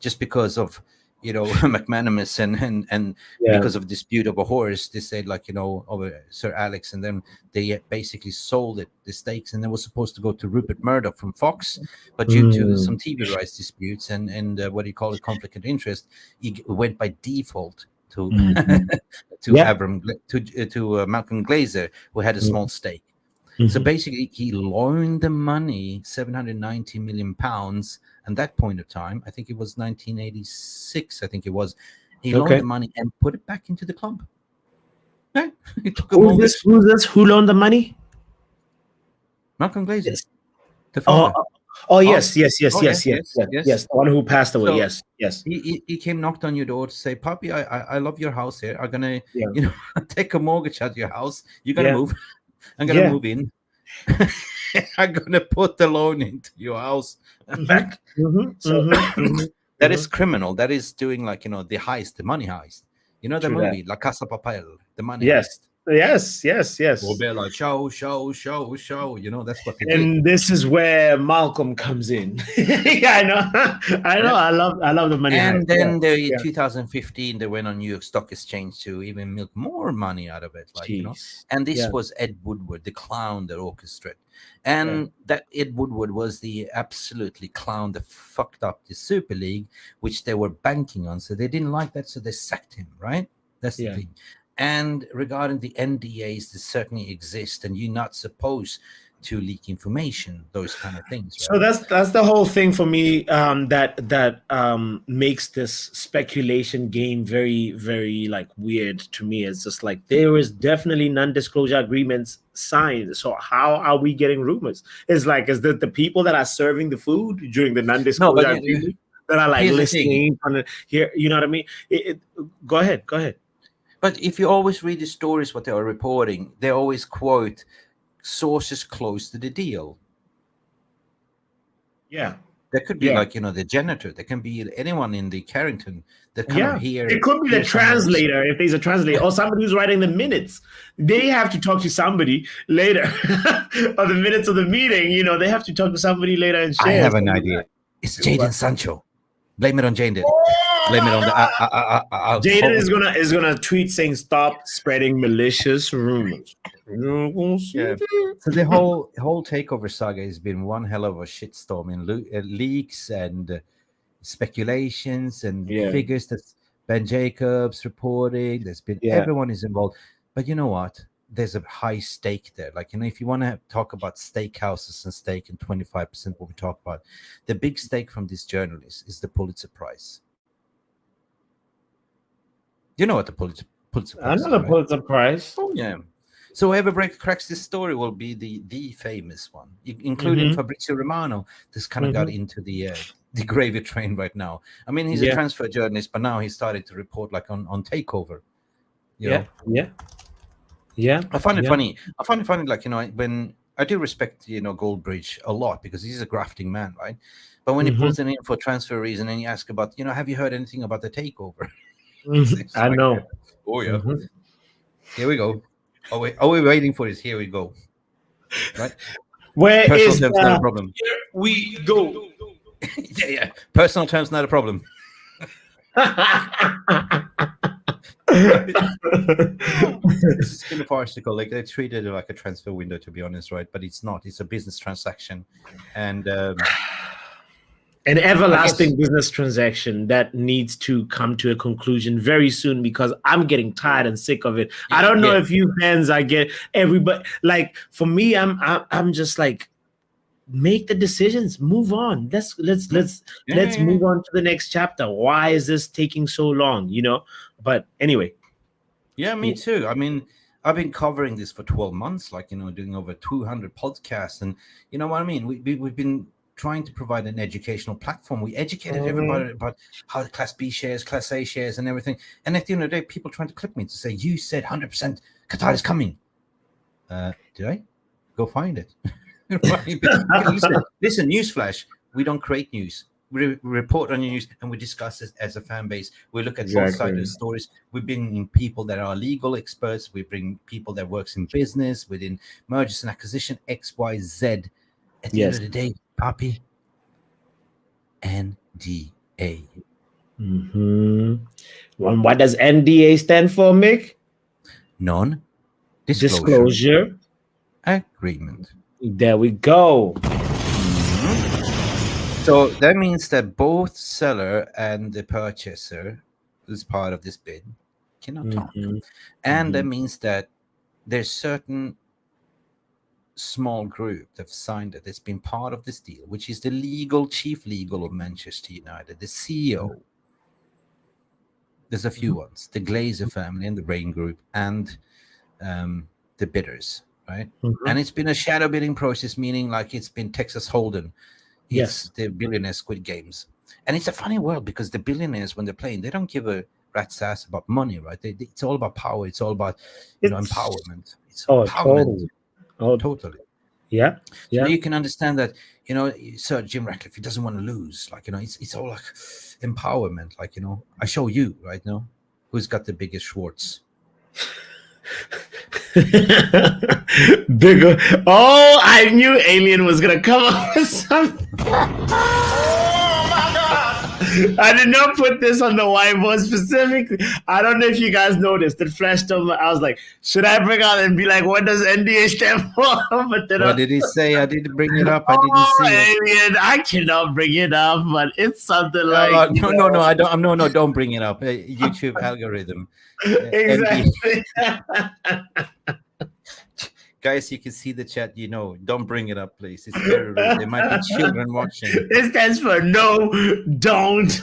Just because of, you know, McManaman and because of dispute over horse, they said, like, you know, over Sir Alex, and then they basically sold it, the stakes, and it was supposed to go to Rupert Murdoch from Fox, but due to some TV rights disputes and what do you call it, conflict of interest, he went by default to to Malcolm Glazer, who had a small stake. So basically, he loaned the money, 790 million pounds. And that point of time, I think it was 1986. I think it was. He loaned the money and put it back into the club. Yeah, it took a moment. Who's this? Who loaned the money? Malcolm Glazer. Yes. The father. Yes. The one who passed away. So yes. He came, knocked on your door to say, "Papi, I love your house here. I'm gonna, you know, take a mortgage at your house. You're gonna move. I'm gonna move in. I'm gonna put the loan into your house back." That is criminal. That is doing, like, you know, the heist, the money heist. You know the movie La Casa Papel, the money heist. Yes. We'll be like, show. You know, that's what they do. And this is where Malcolm comes in. I know. I love the money. And then 2015, they went on New York Stock Exchange to even milk more money out of it, like, you know. And this was Ed Woodward, the clown that orchestrated. And that Ed Woodward was the absolutely clown that fucked up the Super League, which they were banking on. So they didn't like that, so they sacked him, right? That's the thing. And regarding the NDAs, they certainly exist, and you're not supposed to leak information, those kind of things. So that's the whole thing for me, that makes this speculation game very, very like weird to me. It's just like there is definitely non-disclosure agreements signed. So how are we getting rumors? It's like, is that the people that are serving the food during the non-disclosure agreement that are like listening on the, here? You know what I mean? Go ahead. But if you always read the stories, what they are reporting, they always quote sources close to the deal. Yeah. There could be like, the janitor. There can be anyone in the Carrington that kind of hear. It could be the translator, if there's a translator, or somebody who's writing the minutes. They have to talk to somebody later of the minutes of the meeting. They have to talk to somebody later and share. I have an idea. It's Jaden Sancho. Blame it on Jaden. Blame it on the. Jaden is gonna tweet saying, "Stop spreading malicious rumors." Yeah. So the whole takeover saga has been one hell of a shitstorm in leaks and speculations and figures that Ben Jacobs reporting. There's been everyone is involved, but you know what? There's a high stake there. Like, if you want to talk about steakhouses and stake and 25% what we talk about, the big stake from this journalist is the Pulitzer Prize. You know what the Pulitzer Prize I know the Pulitzer Prize. Oh, yeah. So whoever cracks this story will be the famous one, including Fabrizio Romano. This kind of got into the gravy train right now. I mean, he's a transfer journalist, but now he started to report like on Takeover. Yeah. I find it funny. I find it funny, like, when I do respect, Goldbridge a lot because he's a grafting man, right? But when he pulls it in for transfer reason and you ask about, have you heard anything about the takeover? I know. Oh, yeah. Here we go. Are we waiting for this? Here we go. Right? Where Personal is terms not a problem. Here we go. Yeah. Personal terms not a problem. It's kind of farcical. Like, they treated it like a transfer window, to be honest, right? But it's not. It's a business transaction, and an everlasting business transaction that needs to come to a conclusion very soon, because I'm getting tired and sick of it. I don't know if you fans everybody, like, for me, I'm just like, make the decisions, move on. Let's move on to the next chapter. Why is this taking so long? But anyway. Yeah, me too. I mean, I've been covering this for 12 months, like, doing over 200 podcasts, and you know what I mean? We've been trying to provide an educational platform. We educated everybody about how the Class B shares, Class A shares, and everything. And at the end of the day, people trying to clip me to say, you said 100% Qatar is coming. Did I? Go find it. Listen, newsflash, we don't create news. We report on news and we discuss it as a fan base. We look at both sides of the stories. We bring in people that are legal experts. We bring people that works in business, within mergers and acquisition, X, Y, Z. At the end of the day, Papi, NDA. What does NDA stand for, Mick? Non-disclosure agreement. There we go. So that means that both seller and the purchaser, who's part of this bid, cannot talk. And that means that there's certain small group that have signed it, that's been part of this deal, which is the chief legal of Manchester United, the CEO. There's a few ones, the Glazer family and the Rain Group and the bidders, right? And it's been a shadow bidding process, meaning like it's been Texas Hold'em. It's the billionaire Squid Games. And it's a funny world because the billionaires, when they're playing, they don't give a rat's ass about money, right? It's all about power. It's all about empowerment. It's empowerment. Totally. Yeah. So you can understand that, Sir Jim Ratcliffe, he doesn't want to lose. Like, it's all like empowerment. Like, I show you right now who's got the biggest Schwartz. Bigger. Oh, I knew Alien was gonna come up with something. Oh my God! I did not put this on the whiteboard specifically. I don't know if you guys noticed. It flashed over. I was like, should I bring out and be like, what does NDA stand for? But then what did he say? I didn't bring it up. I didn't see Alien, I cannot bring it up, but it's something like no, I don't. No, don't bring it up. YouTube algorithm. Exactly. Guys, you can see the chat. Don't bring it up, please. It's very rude. There might be children watching. It stands for no, don't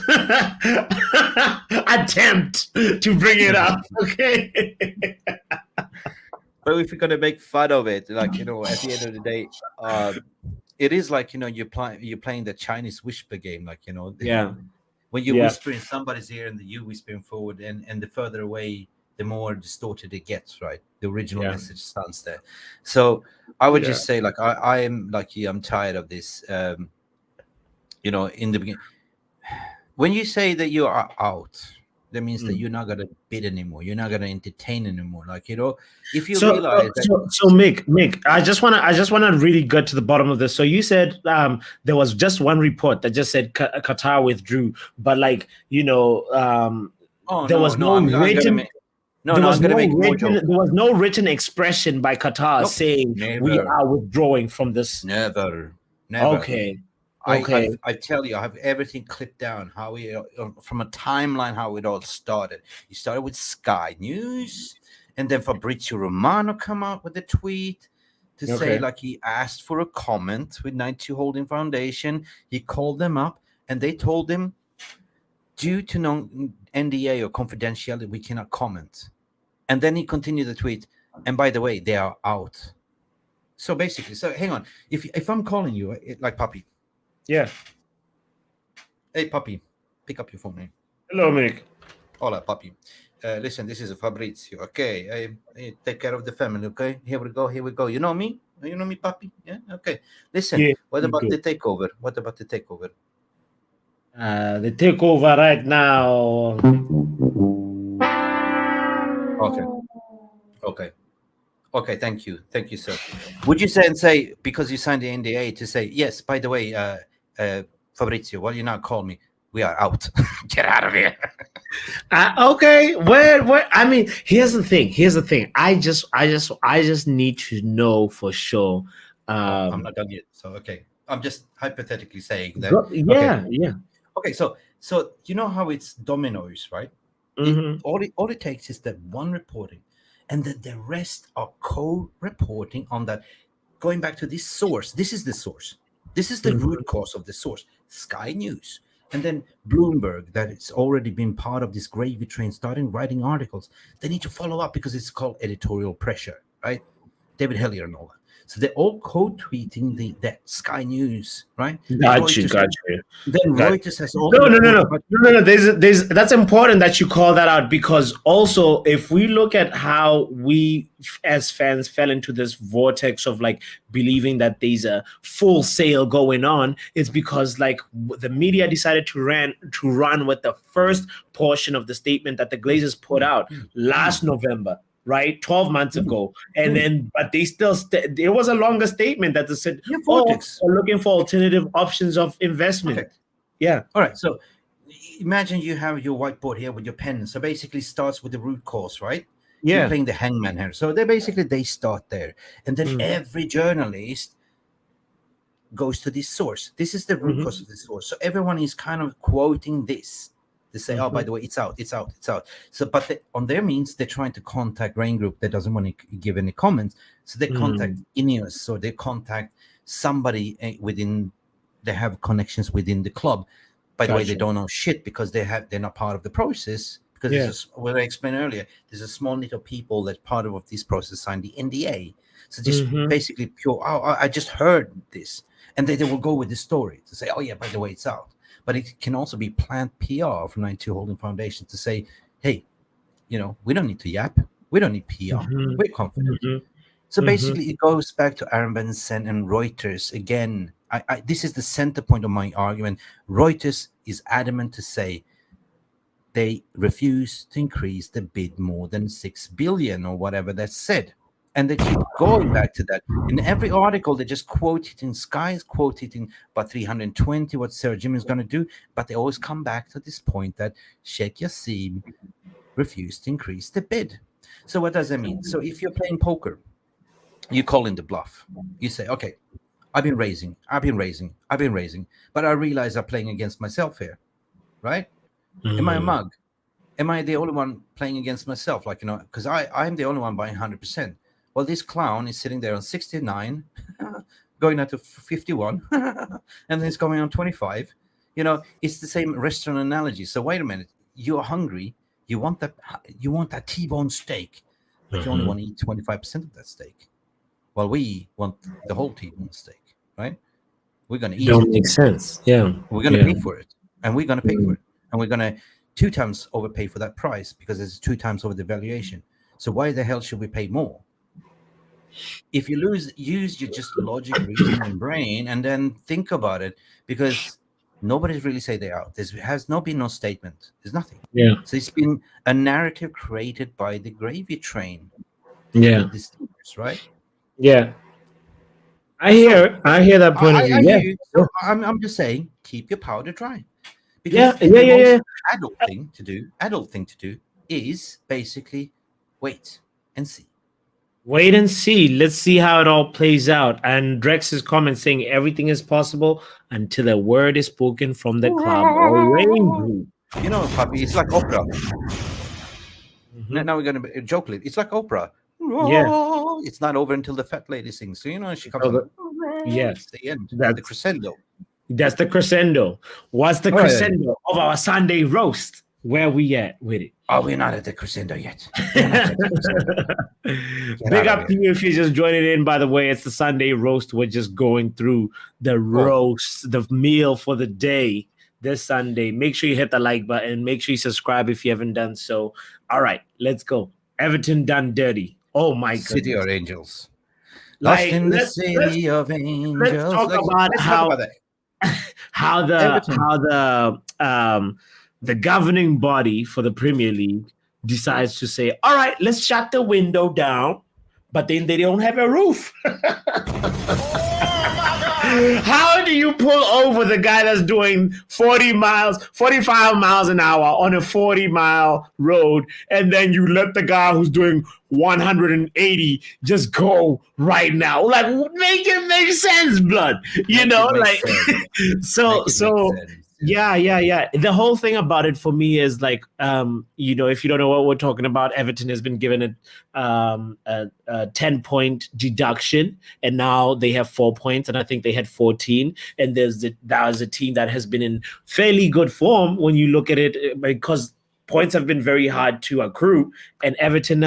attempt to bring it up. Okay. But if you're gonna make fun of it, at the end of the day, it is like you're playing the Chinese whisper game, Yeah. When you whisper in somebody's ear and you whispering forward, and the further away, the more distorted it gets, right? The original message stands there. So I would just say, I am like you. I'm tired of this. In the beginning, when you say that you are out, that means that you're not gonna bid anymore. You're not gonna entertain anymore. If you realize that. So Mick, I just wanna really get to the bottom of this. So you said there was just one report that just said Qatar withdrew, but there was no written expression by Qatar saying we are withdrawing from this. Never. Okay. Okay. I tell you, I have everything clipped down. How we from a timeline, how it all started. You started with Sky News, and then Fabrizio Romano come out with a tweet to say he asked for a comment with 92 Holding Foundation. He called them up, and they told him, due to NDA or confidentiality, we cannot comment. And then he continued the tweet. And by the way, they are out. So basically, hang on. If I'm calling you like Papi. Yeah. Hey, Papi, pick up your phone, man. Hello, Mick. Hola, Papi. Listen, this is Fabrizio. Okay, I take care of the family. Okay, here we go. You know me, Papi. Yeah. Okay. Listen, what about the takeover? The takeover right now. Okay. Thank you, sir. Would you say because you signed the NDA to say yes? By the way, Fabrizio, why you not call me? We are out. Get out of here. Okay. Where? I mean, here's the thing. I just need to know for sure. I'm not done yet. So okay, I'm just hypothetically saying that. Yeah. Okay, so you know how it's dominoes, right? All it takes is that one reporting, and then the rest are co-reporting on that. Going back to this source, this is the source. This is the root cause of the source. Sky News, and then Bloomberg, that it's already been part of this gravy train, starting writing articles. They need to follow up because it's called editorial pressure, right? David Hellier and all that. So they're all co-tweeting that Sky News, right? Got you. Then Reuters has all. No. There's that's important that you call that out, because also if we look at how we as fans fell into this vortex of believing that there's a full sale going on, it's because the media decided to run with the first portion of the statement that the Glazers put out last November. Right, 12 months ago, and then but they still there was a longer statement that they said, we're looking for alternative options of investment. Okay. Yeah. All right. So imagine you have your whiteboard here with your pen. So basically, it starts with the root cause, right? Yeah. You're playing the hangman here. So they start there, and then every journalist goes to this source. This is the root cause of the source. So everyone is kind of quoting this. They say, oh, by the way, it's out. So, but on their means, they're trying to contact Rain Group that doesn't want to give any comments. So they contact Ineos, or they contact somebody within, they have connections within the club. By the way, they don't know shit because they're not part of the process. Because what I explained earlier, there's a small little people that part of this process signed the NDA. So just basically pure, I just heard this. And they will go with the story to say, oh yeah, by the way, it's out. But it can also be planned PR from 92 Holding Foundation to say, hey, we don't need to yap. We don't need PR. We're confident. So basically, it goes back to Aaron Benson and Reuters. Again, this is the center point of my argument. Reuters is adamant to say they refuse to increase the bid more than 6 billion or whatever that's said. And they keep going back to that. In every article, they just quote it in Sky's, quote it in about 320, what Sarah Jim is going to do. But they always come back to this point that Sheikh Yassim refused to increase the bid. So what does that mean? So if you're playing poker, you call in the bluff. You say, okay, I've been raising. But I realize I'm playing against myself here, right? Am I a mug? Am I the only one playing against myself? Because I'm the only one buying 100%. Well, this clown is sitting there on 69, going out to 51, and then it's going on 25. You know, it's the same restaurant analogy. So wait a minute, you're hungry, you want that T-bone steak, but you only want to eat 25% of that steak. Well, we want the whole T-bone steak, right? We're going to eat Don't it. make sense. Yeah. We're going to pay for it, and we're going to pay for it, and we're going to 2 times overpay for that price because it's 2 times over the valuation. So why the hell should we pay more? If you use your just logic, reason, and brain, and then think about it, because nobody's really said they are. There has been no statement. There's nothing. Yeah. So it's been a narrative created by the gravy train. Yeah. The steamers, right? Yeah. I hear that point of view. I Yeah. hear you. So I'm just saying, keep your powder dry. Because Yeah. the most adult thing to do is basically wait and see. Wait and see. Let's see how it all plays out. And Drex's comment saying everything is possible until a word is spoken from the club or rain. You know, Papi, it's like Oprah. Now we're going to joke a little. It's like Oprah. Yeah. It's not over until the fat lady sings. So, you know, she comes yes. the end. That's the crescendo. That's the crescendo. What's the crescendo of our Sunday roast? Where we at with it? Oh, we're not at the crescendo yet. Big up to you if you're just joining in. By the way, it's the Sunday roast. We're just going through the roast, the meal for the day this Sunday. Make sure you hit the like button. Make sure you subscribe if you haven't done so. All right, let's go. Everton done dirty. Oh my god. City of Angels. Lost in the city of angels. Let's talk about how the governing body for the Premier League decides to say, all right, let's shut the window down, but then they don't have a roof. How do you pull over the guy that's doing 45 miles an hour on a 40-mile road, and then you let the guy who's doing 180 just go right now? Like, make it make sense, blood. You know, like, so. Yeah. The whole thing about it for me is like, you know, if you don't know what we're talking about, Everton has been given a 10-point deduction, and now they have 4 points, and I think they had 14. And that was a team that has been in fairly good form when you look at it, because points have been very hard to accrue, and Everton,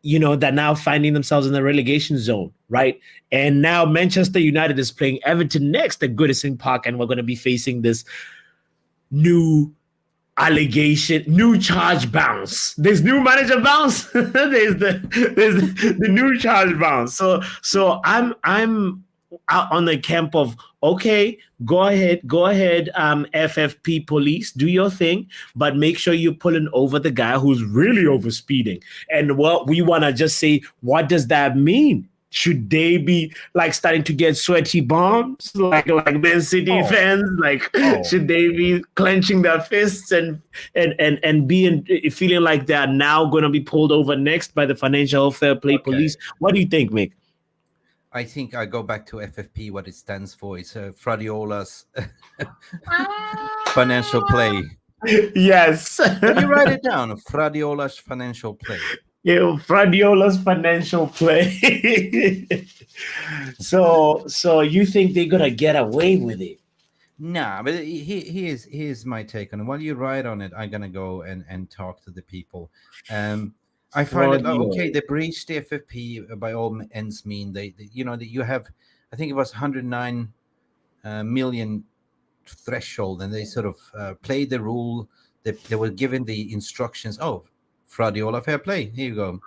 you know, they're now finding themselves in the relegation zone, right? And now Manchester United is playing Everton next at Goodison Park, and we're going to be facing this new charge bounce. There's new manager bounce. there's the new charge bounce. So I'm out on the camp of, okay, go ahead, FFP police, do your thing, but make sure you're pulling over the guy who's really overspeeding. And what we want to just say, what does that mean? Should they be like starting to get sweaty bombs like Man City fans? Like, should they be clenching their fists and feeling like they are now going to be pulled over next by the Financial Fair Play Police? What do you think, Mick? I think I go back to FFP, what it stands for. It's Fradiola's financial play. Yes. Can you write it down? Fradiola's financial play. Yeah, Fradiola's financial play. So you think they're gonna get away with it? Nah, but here's my take on it. While you write on it, I'm gonna go and talk to the people. I find it okay. They breached the FFP by all ends mean. They you know that you have, I think it was 109 million threshold, and they sort of played the rule. They were given the instructions. Oh, Fradiola, fair play. Here you go.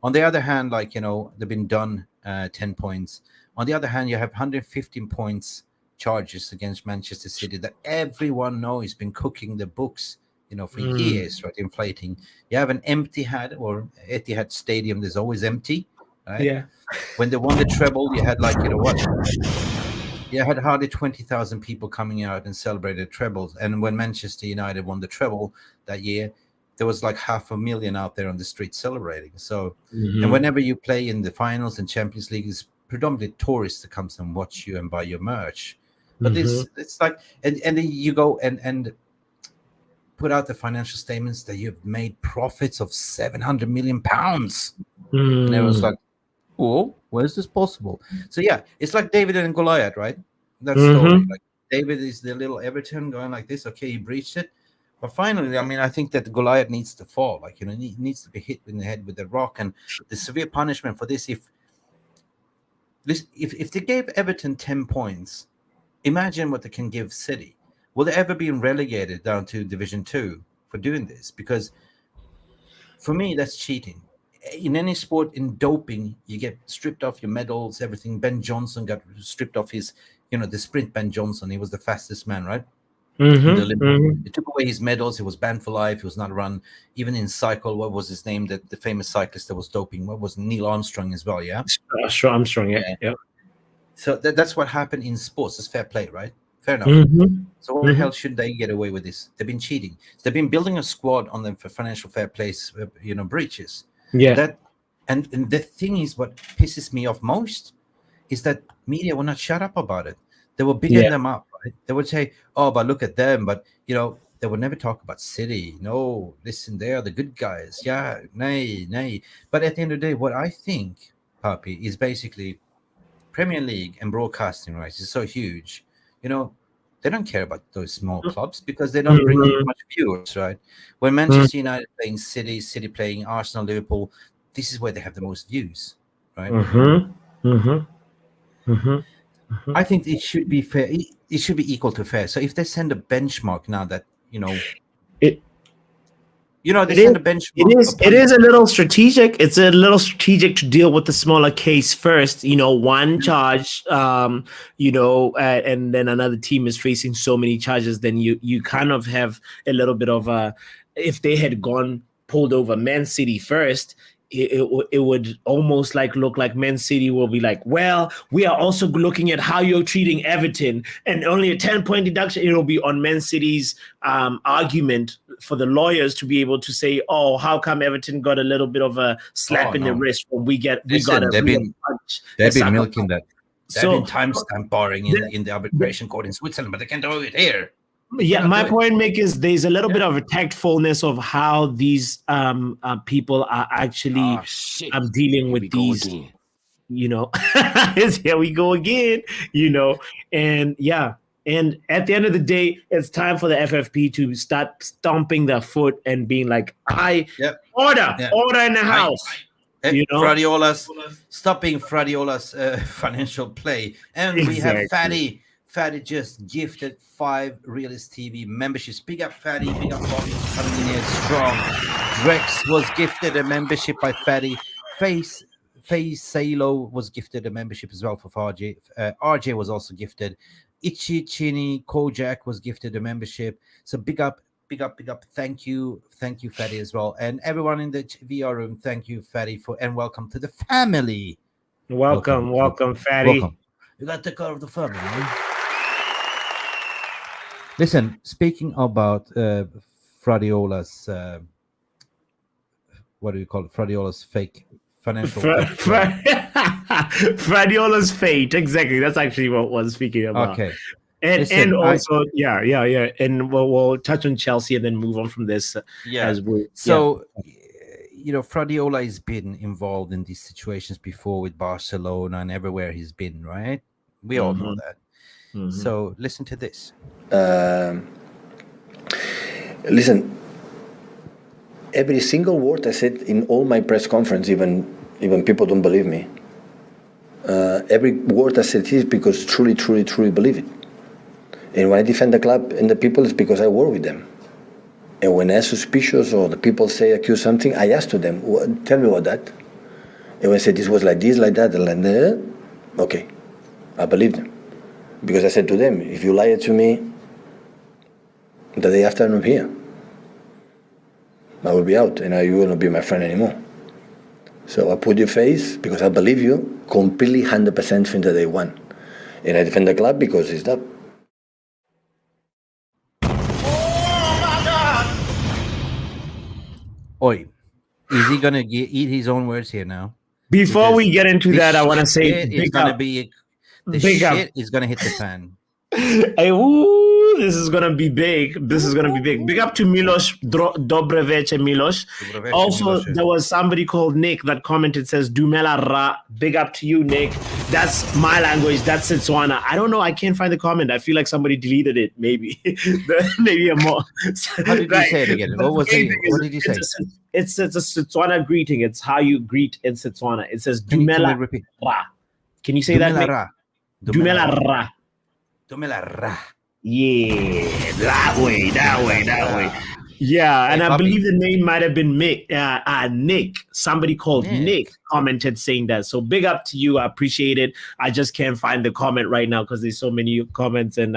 On the other hand, like, you know, they've been done 10 points. On the other hand, you have 115 points charges against Manchester City that everyone knows has been cooking the books, you know, for years, right? Inflating. You have an empty Etihad Stadium. There's always empty, right? Yeah. When they won the treble, you had like, you know what? You had hardly 20,000 people coming out and celebrated trebles. And when Manchester United won the treble that year, there was like 500,000 out there on the street celebrating. So, and whenever you play in the finals and Champions League, it's predominantly tourists that comes and watch you and buy your merch. But it's like, and then you go and put out the financial statements that you've made profits of £700 million. And everyone's like, oh, where is this possible? So yeah, it's like David and Goliath, right? That story. Like David is the little Everton going like this. Okay, he breached it. But finally, I mean, I think that Goliath needs to fall. Like, he needs to be hit in the head with the rock. And the severe punishment for this, if they gave Everton 10 points, imagine what they can give City. Will they ever be relegated down to Division 2 for doing this? Because for me, that's cheating. In any sport, in doping, you get stripped off your medals, everything. Ben Johnson got stripped off his, the sprint Ben Johnson. He was the fastest man, right? They took away his medals. He was banned for life. He was not run. Even in cycle, what was his name? The famous cyclist that was doping. What was Neil Armstrong as well? Yeah, Armstrong. Yeah. So that's what happened in sports. It's fair play, right? Fair enough. So why the hell should they get away with this? They've been cheating. They've been building a squad on them for financial fair play, breaches. Yeah. And the thing is, what pisses me off most is that media will not shut up about it. They will bigging them up, right? They would say, "Oh, but look at them," but they would never talk about City. No, listen, they are the good guys. Yeah, nay. But at the end of the day, what I think, Papi, is basically Premier League and broadcasting rights is so huge. They don't care about those small clubs because they don't bring in much viewers, right? When Manchester United playing City playing Arsenal, Liverpool, this is where they have the most views, right? I think it should be fair. It should be equal to fair. So if they send a benchmark now that send a benchmark. It is a little strategic. It's a little strategic to deal with the smaller case first. One charge. And then another team is facing so many charges. Then you kind of have a little bit of a. If they had pulled over Man City first, it would almost look like Man City will be like, well, we are also looking at how you're treating Everton, and only a 10-point deduction. It'll be on Man City's argument for the lawyers to be able to say, oh, how come Everton got a little bit of a slap in the wrist when we got a punch? They've been milking that. They've been timestamp barring in the arbitration court in Switzerland, but they can't do it here. Yeah, my point, Mick, is there's a little bit of a tactfulness of how these people are actually dealing with these. Again. Here we go again. And and at the end of the day, it's time for the FFP to start stomping their foot and being like, order in the house. Fradiola's stopping Fradiola's financial play, and we have Fatty just gifted 5 Realist TV memberships. Big up Fatty, big up Bobby coming in here strong. Drex was gifted a membership by Fatty. Face Salo was gifted a membership as well for RJ. RJ was also gifted. Ichi Chini Kojak was gifted a membership. So big up. Thank you, Fatty, as well. And everyone in the VR room, thank you, Fatty, and welcome to the family. Welcome, Fatty. Welcome. You got to take care of the family, man. Listen, speaking about Fradiola's, what do you call it? Fradiola's fake financial. Fradiola's fate, exactly. That's actually what was speaking about. Okay. And also, and we'll touch on Chelsea and then move on from this. Fradiola has been involved in these situations before with Barcelona and everywhere he's been, right? We all know that. So listen to this. Listen, every single word I said in all my press conference, even people don't believe me. Every word I said is because truly believe it. And when I defend the club and the people, it's because I work with them. And when I'm suspicious or the people accuse something, I ask to them, tell me about that. And when I say this was like this, like that, okay, I believe them. Because I said to them, if you lie to me, the day after I'm here, I will be out and you will not be my friend anymore. So I put your face because I believe you completely 100% from the day one. And I defend the club because it's that. Oi, is he gonna eat his own words here now? Before we get into that, I want to say the shit is gonna hit the fan. Hey, woo, This is gonna be big. This is gonna be big. Big up to Miloš, dobre večer, Miloš. Also, there was somebody called Nick that commented, says Dumela Ra. Big up to you, Nick. That's my language. That's Setswana. I don't know. I can't find the comment. I feel like somebody deleted it. Maybe, maybe a more. How did you say it again? What did you say? It's a Setswana greeting. It's how you greet in Setswana. It says Dumela Ra. Can you say that? Dumela Ra. Dumela Ra. Yeah, that way. Yeah, and I believe the name might have been Mick. Nick. Somebody called Nick commented saying that. So big up to you. I appreciate it. I just can't find the comment right now because there's so many comments. And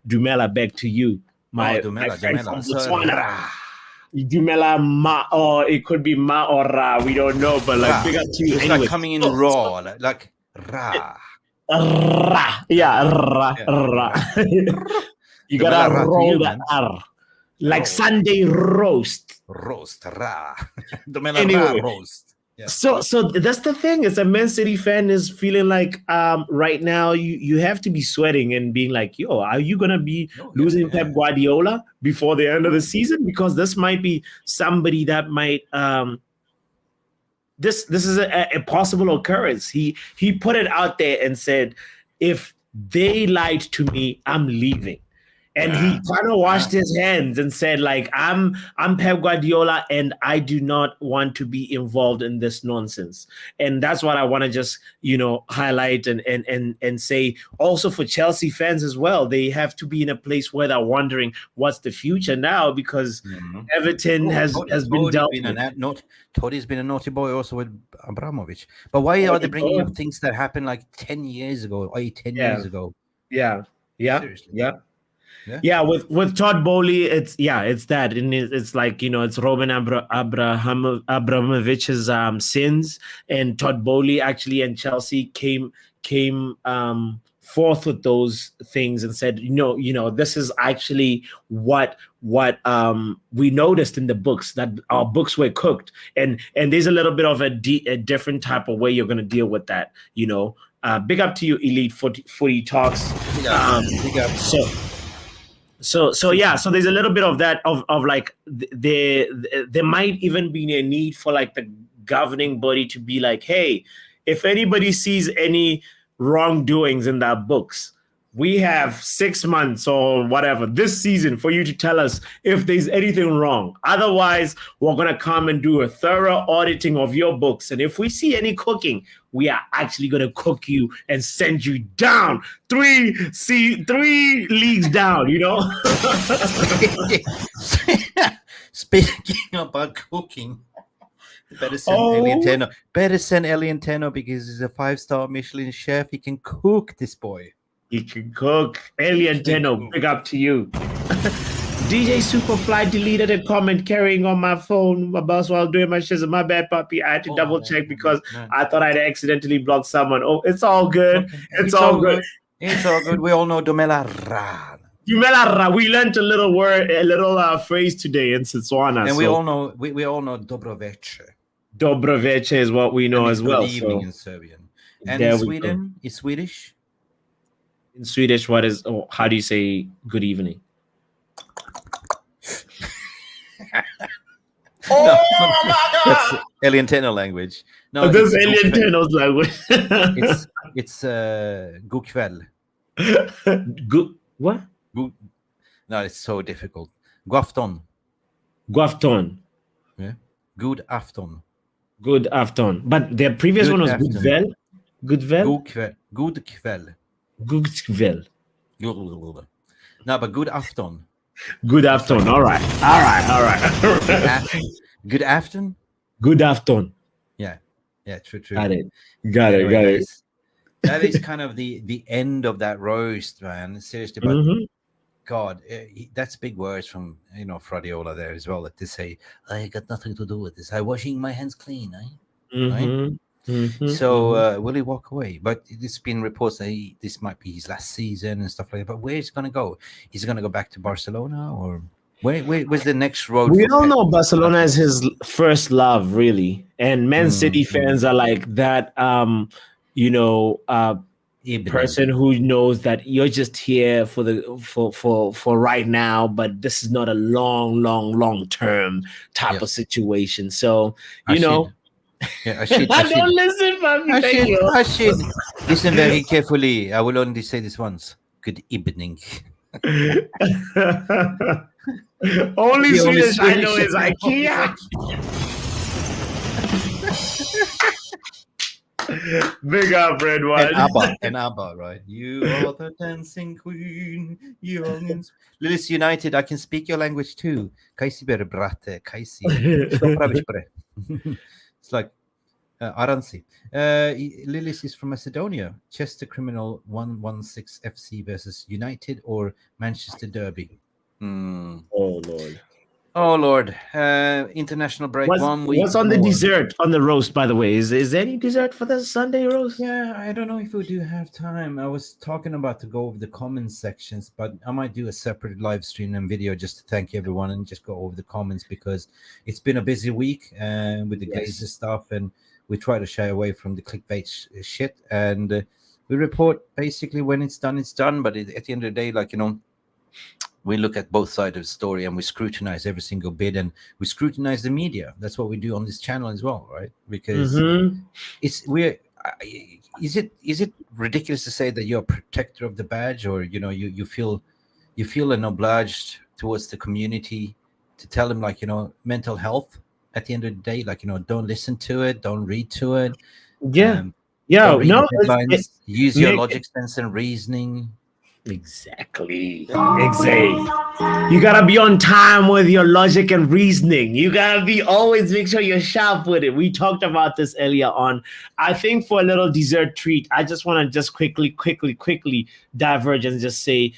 Dumela, back to you. My friend from Botswana. Dumela Ma, or it could be Ma or Ra. We don't know, but like big up to you. It's anyway. like coming in raw, like Ra. Ra. Yeah, Ra. You gotta roll that R. Like Sunday roast. Roast, Ra. Dumela Anyway. Ra roast. Yeah. So that's the thing. As a Man City fan is feeling like right now you have to be sweating and being like, yo, are you gonna be losing Pep Guardiola before the end of the season? Because this might be somebody that might this is a possible occurrence. He put it out there and said, if they lied to me, I'm leaving. And he kind of washed his hands and said, like, I'm Pep Guardiola and I do not want to be involved in this nonsense. And that's what I want to just, highlight and say also for Chelsea fans as well. They have to be in a place where they're wondering what's the future now because Everton has been dealt with. Toddy's been a naughty boy also with Abramovich. But why are they bringing up things that happened like 10 years ago, 10 years ago? Yeah. Seriously. Yeah, with Todd Bowley, it's that, and it's like it's Roman Abramovich's sins, and Todd Bowley actually and Chelsea came forth with those things and said, this is actually what we noticed in the books, that our books were cooked, and there's a little bit of a different type of way you're going to deal with that. Big up to you, Elite Footy Talks. Big up. So there's a little bit of that of like there might even be a need for like the governing body to be like, hey, if anybody sees any wrongdoings in their books, we have 6 months or whatever this season for you to tell us if there's anything wrong. Otherwise, we're going to come and do a thorough auditing of your books. And if we see any cooking, we are actually going to cook you and send you down 3 leagues down, Speaking about cooking, better send Elian Teno because he's a 5-star Michelin chef. He can cook, this boy. He can cook. Elian Teno, big up to you. DJ Superfly deleted a comment carrying on my phone while doing my shizzle. My bad, Papi. I had to double check because I thought I'd accidentally blocked someone. Oh, it's all good. Okay. It's all good. It's all good. We all know Dumela Ra. Dumela Ra. We learned a little phrase today in Setswana. And we all know Dobro večer. Dobro večer is what we know as well. Good evening in Serbian. And in Sweden, is Swedish. In Swedish, how do you say good evening? That's Elian Teno language. No, this Elian Teno's language. it's god kväll. Good what? Good. No, it's so difficult. God afton. God afton. Yeah. Good afton. Good afton. But the previous one was good kväll. Good kväll. Good kväll. Good kväll. No, but good afton. Good afternoon. All right. Good afternoon. Good afternoon. Yeah. True. Got it. That is kind of the end of that roast, man. Seriously, but God, that's big words from Fradiola there as well. That they say, I got nothing to do with this. I'm washing my hands clean, right? So will he walk away? But it's been reports that this might be his last season and stuff like that. But where is he going to go? Is he going to go back to Barcelona, or where's the next road? We don't know. Barcelona is his first love, really, and Man City fans are like that. person who knows that you're just here for right now, but this is not a long term type of situation. So you know. Yeah, I don't listen, Papi. Thank you. I should listen very carefully. I will only say this once. Good evening. Only Swedish I know is IKEA. Big up, Red One. And ABBA, right? You are the dancing queen, young and... Lillis United, I can speak your language too. Kaisi ber brate, kaisi. It's like Aransi. Lillis is from Macedonia. Chester Criminal 116 FC versus United or Manchester Derby. Oh Lord. Oh Lord. International break 1 week. What's on the dessert on the roast, by the way? Is there any dessert for the Sunday roast? Yeah, I don't know if we do have time. I was talking about to go over the comments sections, but I might do a separate live stream and video just to thank everyone and just go over the comments, because it's been a busy week with the Glazer stuff, and we try to shy away from the clickbait shit, and we report basically when it's done, but at the end of the day, like, you know, we look at both sides of the story and we scrutinize every single bit, and we scrutinize the media. That's what we do on this channel as well, right? Because is it ridiculous to say that you're a protector of the badge, or you know, you feel an obliged towards the community to tell them, like, you know, mental health at the end of the day, like, you know, don't listen to it, don't read to it. Use your logic, sense, and reasoning. Exactly. You gotta be on time with your logic and reasoning. You gotta be always make sure you're sharp with it. We talked about this earlier on. I think for a little dessert treat, I just want to just quickly diverge and just say,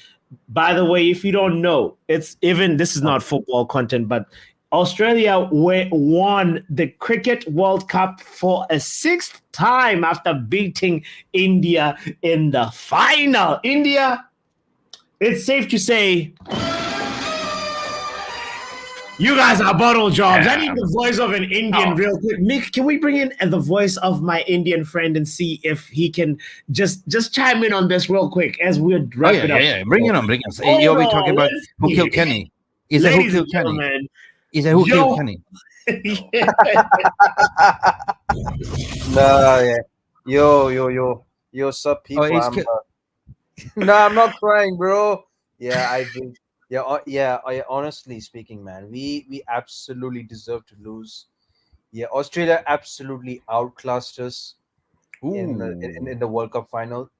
by the way, if you don't know, it's even, this is not football content, but Australia won the Cricket World Cup for a 6th time after beating India in the final. India, it's safe to say, you guys are bottle jobs. I need the voice of an Indian real quick. Mick, can we bring in the voice of my Indian friend and see if he can just chime in on this real quick as we're wrapping up? Yeah, bring it on. You'll be talking about who killed Kenny. Is it who killed Kenny? Is it who killed Kenny? No, yeah. Yo, sup, people? No, I'm not crying, bro. Yeah, I do. Yeah, I honestly speaking, man, we absolutely deserve to lose. Yeah, Australia absolutely outclassed us in the World Cup final.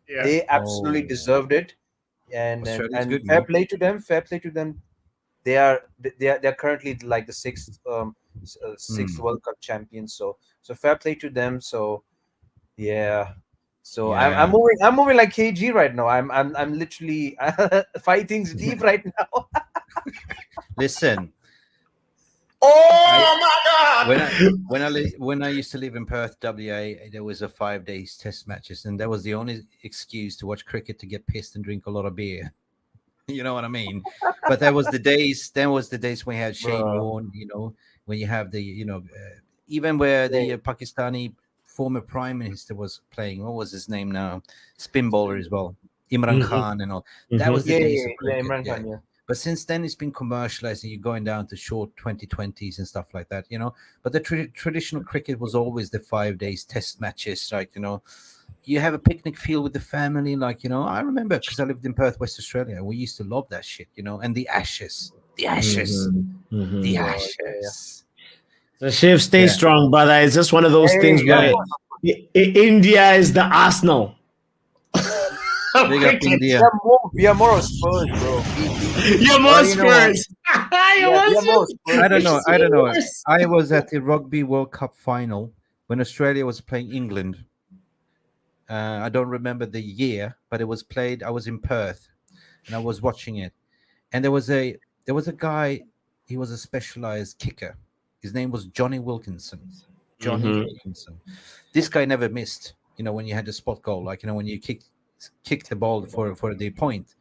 Yeah. They absolutely deserved it, and good, fair play to them. Fair play to them. They're currently like the sixth World Cup champions. So fair play to them. So yeah. So yeah. I'm moving like KG right now. I'm literally fighting deep right now. Listen. Oh my God! When I used to live in Perth, WA, there was a 5 days test matches, and that was the only excuse to watch cricket, to get pissed and drink a lot of beer. You know what I mean? But that was the days. Then was the days when you had Shane Warne. You know, when you have the even where the Pakistani former prime minister was playing. What was his name now? Spin bowler as well, Imran Khan and all. That was the days of cricket. Imran Khan, yeah. But since then, it's been commercialized, and you're going down to short 2020s and stuff like that, you know. But the traditional cricket was always the 5 days test matches, like, you know, you have a picnic field with the family, like, you know. I remember because I lived in Perth, West Australia, and we used to love that shit, you know. And the Ashes. So Shiv, stay strong, brother. It's just one of those things where India is the Arsenal. Big up India. We are more Spurs, bro. You're more Spurs. I don't know. I was at the Rugby World Cup final when Australia was playing England. I don't remember the year, but it was played. I was in Perth, and I was watching it. And there was a guy. He was a specialized kicker. His name was Johnny Wilkinson. Wilkinson. This guy never missed. You know, when you had the spot goal, like, you know, when you kicked the ball for the point,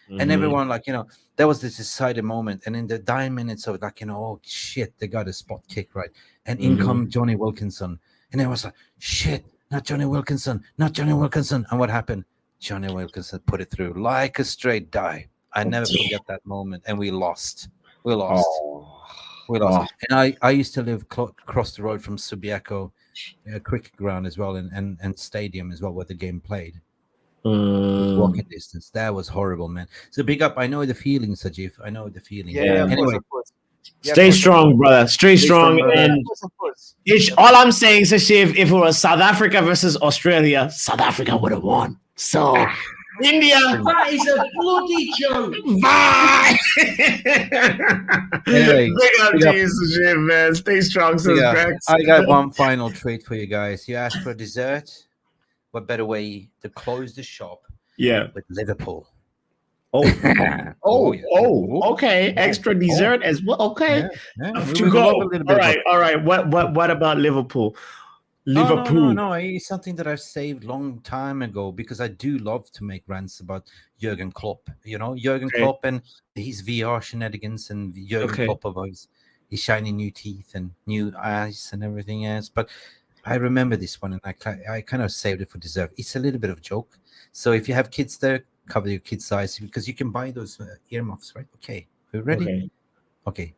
and everyone, like, you know, that was this decided moment. And in the dying minutes of, like, you know, oh shit, they got a spot kick, right? And in come Johnny Wilkinson, and it was like, shit, not Johnny Wilkinson, not Johnny Wilkinson. And what happened? Johnny Wilkinson put it through like a straight die. I never forget that moment. And we lost. We lost. We lost. And I used to live across the road from Subiaco cricket ground as well, and stadium as well, where the game played. Walking distance. That was horrible, man. So big up. I know the feeling, Sajif. I know the feeling. Yeah, Anyway. of course. Stay strong, brother. Stay strong. And all I'm saying, Sajif, if it was South Africa versus Australia, South Africa would have won. So India, That is a bloody joke. bye. Anyway, Big up big to up. you, Sajif, man. Stay strong, says Yeah, Grex. I got one final treat for you guys. You asked for a dessert. What better way to close the shop? Yeah. With Liverpool. Okay. Extra dessert as well. Okay. Yeah. To go. All right. What about Liverpool? No. It's something that I saved long time ago because I do love to make rants about Jurgen Klopp. You know, Jurgen Klopp and his VR shenanigans, and Jurgen Klopp about his shiny new teeth and new eyes and everything else. But I remember this one, and I kind of saved it for dessert. It's a little bit of a joke. So if you have kids there, cover your kids' eyes because you can buy those earmuffs, right? Okay, are you ready? Okay.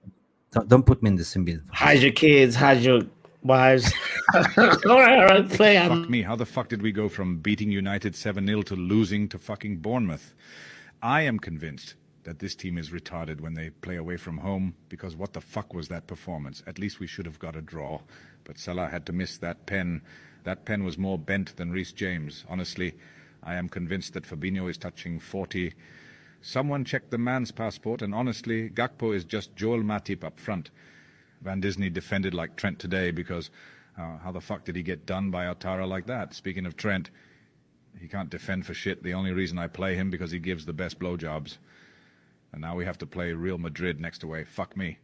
Don't put me in the symbiote. Hide your kids, hide your wives. all right, play. Fuck me, how the fuck did we go from beating United 7-0 to losing to fucking Bournemouth? I am convinced that this team is retarded when they play away from home, because what the fuck was that performance? At least we should have got a draw. But Salah had to miss that pen. That pen was more bent than Reece James. Honestly, I am convinced that Fabinho is touching 40. Someone checked the man's passport, and honestly, Gakpo is just Joel Matip up front. Van Disney defended like Trent today because how the fuck did he get done by Ouattara like that? Speaking of Trent, he can't defend for shit. The only reason I play him because he gives the best blowjobs. And now we have to play Real Madrid next away. Fuck me.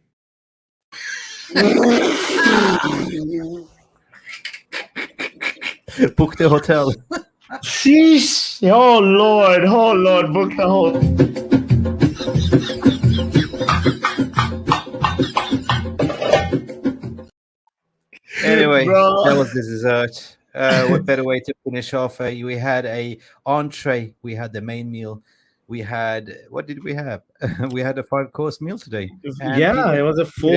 Book the hotel. Sheesh. Oh Lord, book the whole. Anyway, Bro. that was the dessert. What better way to finish off? We had a entree. We had the main meal. We had, what did we have? We had a 5-course meal today. And Yeah, it was a full.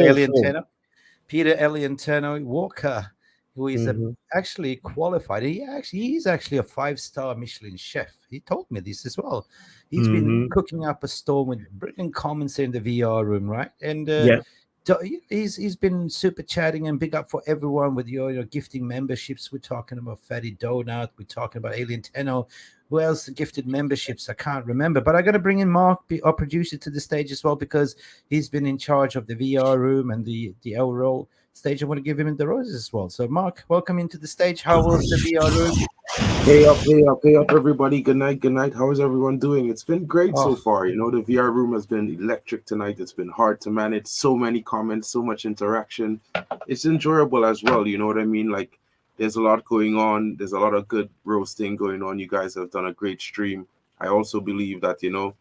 Peter Eliantano Walker, who is actually qualified. He's actually a 5-star Michelin chef. He told me this as well. He's been cooking up a storm with brilliant comments in the VR room, right? And he's been super chatting, and big up for everyone with your gifting memberships. We're talking about Fatty Donut. We're talking about Alien Tenno. Who else gifted memberships? I can't remember, but I got to bring in Mark, our producer, to the stage as well, because he's been in charge of the VR room and the overall stage. I want to give him the roses as well. So Mark, welcome into the stage. How was the VR room? Hey up, everybody. Good night. How is everyone doing? It's been great so far. You know, the VR room has been electric tonight. It's been hard to manage. So many comments, so much interaction. It's enjoyable as well. You know what I mean? Like, there's a lot going on. There's a lot of good roasting going on. You guys have done a great stream. I also believe that, you know,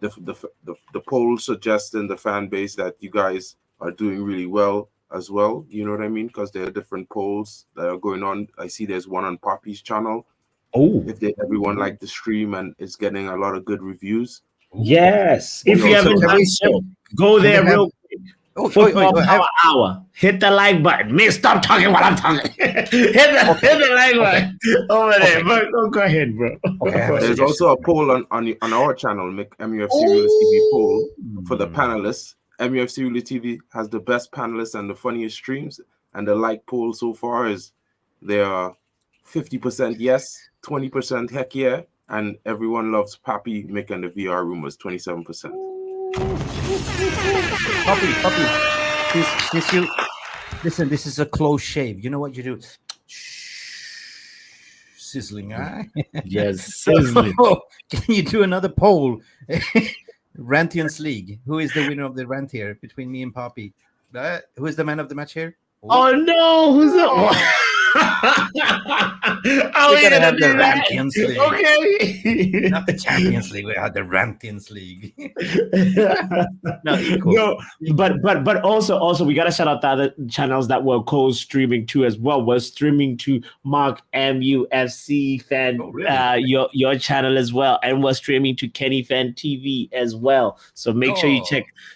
the poll suggesting the fan base that you guys are doing really well as well. You know what I mean? Because there are different polls that are going on. I see there's one on Papi's channel. If everyone liked the stream and it's getting a lot of good reviews. Yes. If you haven't done so, go there real quick. Football Power Hour. Hit the like button. Me, stop talking while I'm talking. hit the like button over there. But go ahead, bro. There's also a poll on our channel, MUFC Real TV poll for the panelists. MUFC Real TV has the best panelists and the funniest streams. And the like poll so far is there are 50% yes, 20% heck yeah, and everyone loves Papi. Mick and the VR room was 27%. Papi, since you listen, this is a close shave. You know what you do? Sizzling, huh? Yes, sizzling. Can you do another poll? Rantians League. Who is the winner of the rant here between me and Papi? Who is the man of the match here? Oh no, who's that? How we are you gotta gonna have do the that? Rampions League. Okay. Not the Champions League. We have the Rampions League. No, equal. No, but also we gotta shout out the other channels that were co-streaming too as well. We're streaming to Mark MUFC fan, your channel as well, and we're streaming to Kenny Fan TV as well. So make sure you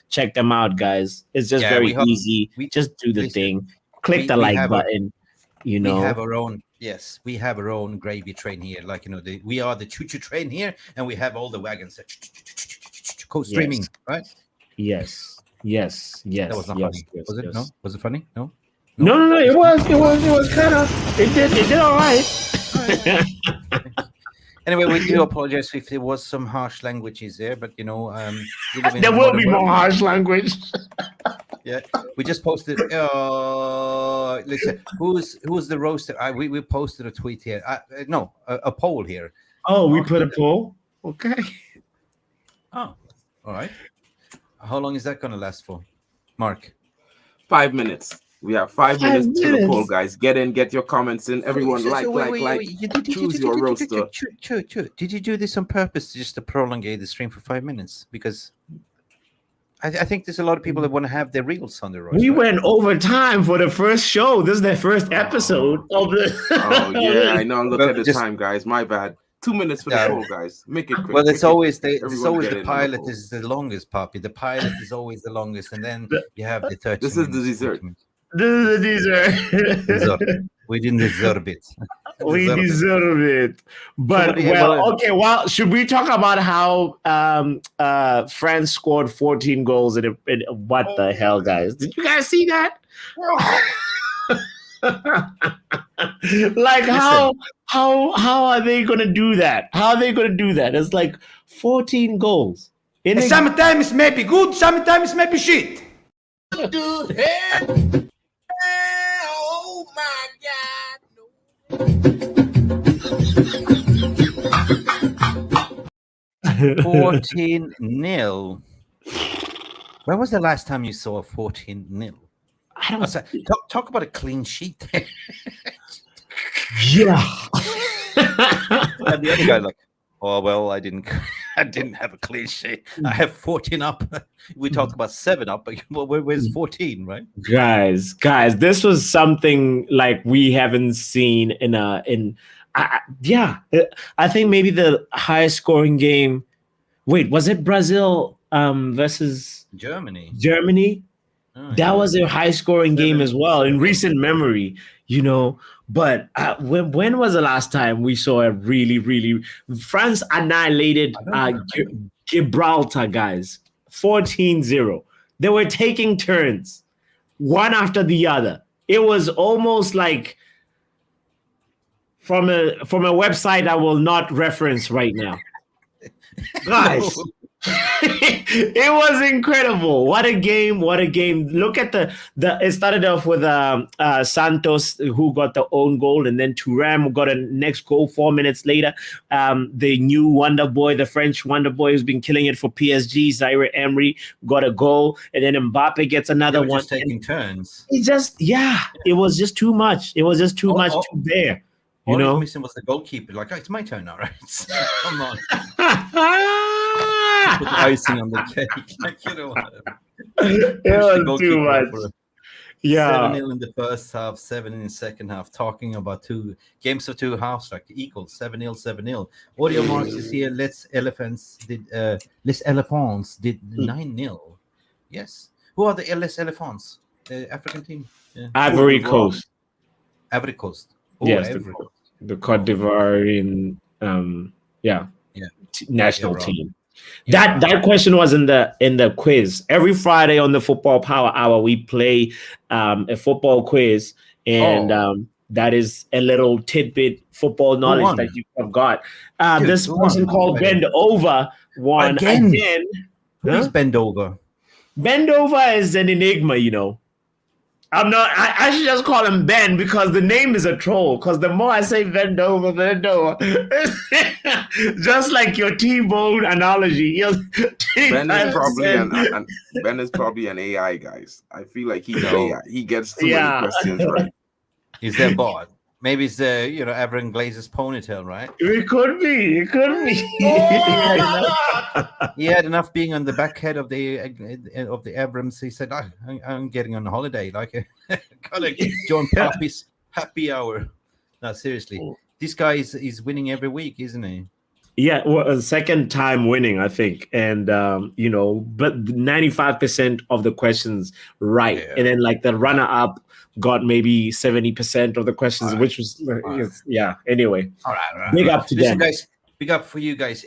check them out, guys. It's just very easy. Just do the thing. Click the like button. You know, we have our own. Yes, we have our own gravy train here. Like, you know, we are the choo-choo train here, and we have all the wagons that co-streaming, right? Yes. That was not funny. Was it? No. Was it funny? No. No. It was kind of. It did all right. Anyway, we do apologize if there was some harsh languages there, but you know, there will be more harsh language. Yeah, we just posted. Listen, who's the roaster? We posted a tweet here. A poll here. Oh, we put a poll. Okay. Oh, all right. How long is that going to last for, Mark? 5 minutes. We have 5 minutes to the poll, guys. Get in, get your comments in. Everyone, choose your roaster. Did you do this on purpose just to prolong the stream for 5 minutes? Because I think there's a lot of people that want to have their reels on the road. We went over time for the first show. This is the first episode of the. Oh yeah, I know. Look at the time, guys. My bad. 2 minutes for the poll, guys. Make it quick. Well, it's always the pilot is the longest, Papi. The pilot is always the longest, and then you have the 30. This is the dessert. This is the dessert. We didn't deserve it. We deserve it. But well, should we talk about how France scored 14 goals in what the hell, guys? Did you guys see that? Like how are they gonna do that? How are they gonna do that? It's like 14 goals. Sometimes maybe good, sometimes maybe shit. Oh my God. 14-0. When was the last time you saw a 14-0? I don't talk about a clean sheet. Yeah. And the other guy like, oh well, I didn't have a clean sheet. I have 14 up. We talked about 7 up, but where's 14, right? Guys, this was something like we haven't seen I think maybe the highest scoring game. Wait, was it Brazil versus Germany? Oh, that was a high scoring game as well in recent memory, you know. But when was the last time we saw a really France annihilated Gibraltar, guys? 14-0. They were taking turns, one after the other. It was almost like from a website I will not reference right now. Guys, it was incredible. What a game. Look at the it started off with Santos, who got the own goal, and then Thuram got a next goal 4 minutes later. The new wonder boy, the French wonder boy who's been killing it for PSG, Zaire Emery, got a goal, and then Mbappe gets another one. Just taking turns. It was just too much. It was just too much to bear. You know, missing was the goalkeeper. Like, it's my turn now, right? Come on. Put the icing on the cake. Like, you know, it was too much. 7-0 in the first half, 7 in the second half. Talking about 2 games of 2 halves, like equal 7-0, 7-0. Audio marks is here. Les Elephants did 9-0. Yes. Who are the Les Elephants? The African team. Yeah. Ivory Coast. Ivory Coast. Yes, the Côte d'Ivoire national team. That question was in the quiz. Every Friday on the Football Power Hour, we play a football quiz, and that is a little tidbit football knowledge that you have got. This person called Bend Over won again. Who's Bend Over? Bend Over is an enigma, you know. I should just call him Ben because the name is a troll. Because the more I say bend over, just like your T-bone analogy. Ben is probably an AI, guys. I feel like he's an AI. He gets too many questions right. He's their bot. Maybe it's the Avron Glazer's ponytail, right? It could be. It could be. He had enough being on the back head of the Abrams. He said, I'm getting on holiday. Like, gotta join Papi's happy hour. No, seriously. This guy is winning every week, isn't he? Yeah, well, a second time winning, I think. And, but 95% of the questions right. Yeah. And then, like, the runner-up got maybe 70% of the questions, which was, yeah. Anyway, all right. Big up to them. Guys, big up for you guys.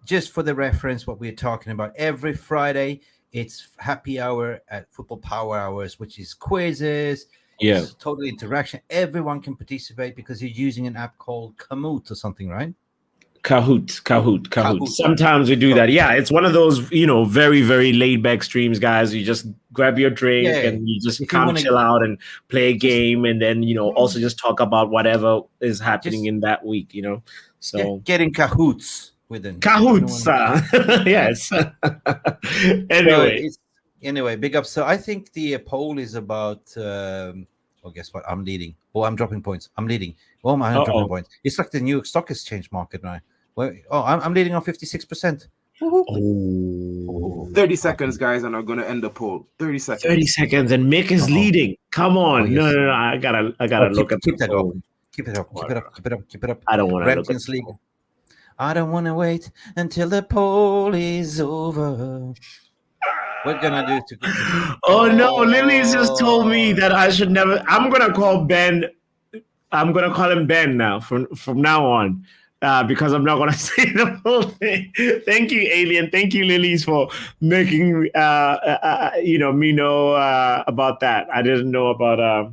Just for the reference, what we're talking about, every Friday, it's happy hour at Football Power Hours, which is quizzes. Yeah. It's total interaction. Everyone can participate because you're using an app called Kahoot or something, right? Kahoot. Sometimes we do that. Yeah, it's one of those, very, very laid back streams, guys. You just grab your drink and you just come chill out and play a game, and then also just talk about whatever is happening in that week. So getting Kahoots with them. Kahoots, yes. Anyway, big up. So I think the poll is about. Guess what? I'm leading. Oh, I'm dropping points. I'm leading. Oh my, I'm dropping points. It's like the New York Stock Exchange market now. I'm leading on 56%. 30 seconds, guys, and I'm gonna end the poll. 30 seconds. 30 seconds, and Mick is leading. Come on. No. I gotta look at keep that up. Keep it up. I don't want to look at League. I don't want to wait until the poll is over. We're gonna do to. Oh no, Lily's just told me that I should never. I'm gonna call Ben. I'm gonna call him Ben now from now on, because I'm not gonna say the whole thing. Thank you, Alien. Thank you, Lily's, for making me know about that. I didn't know about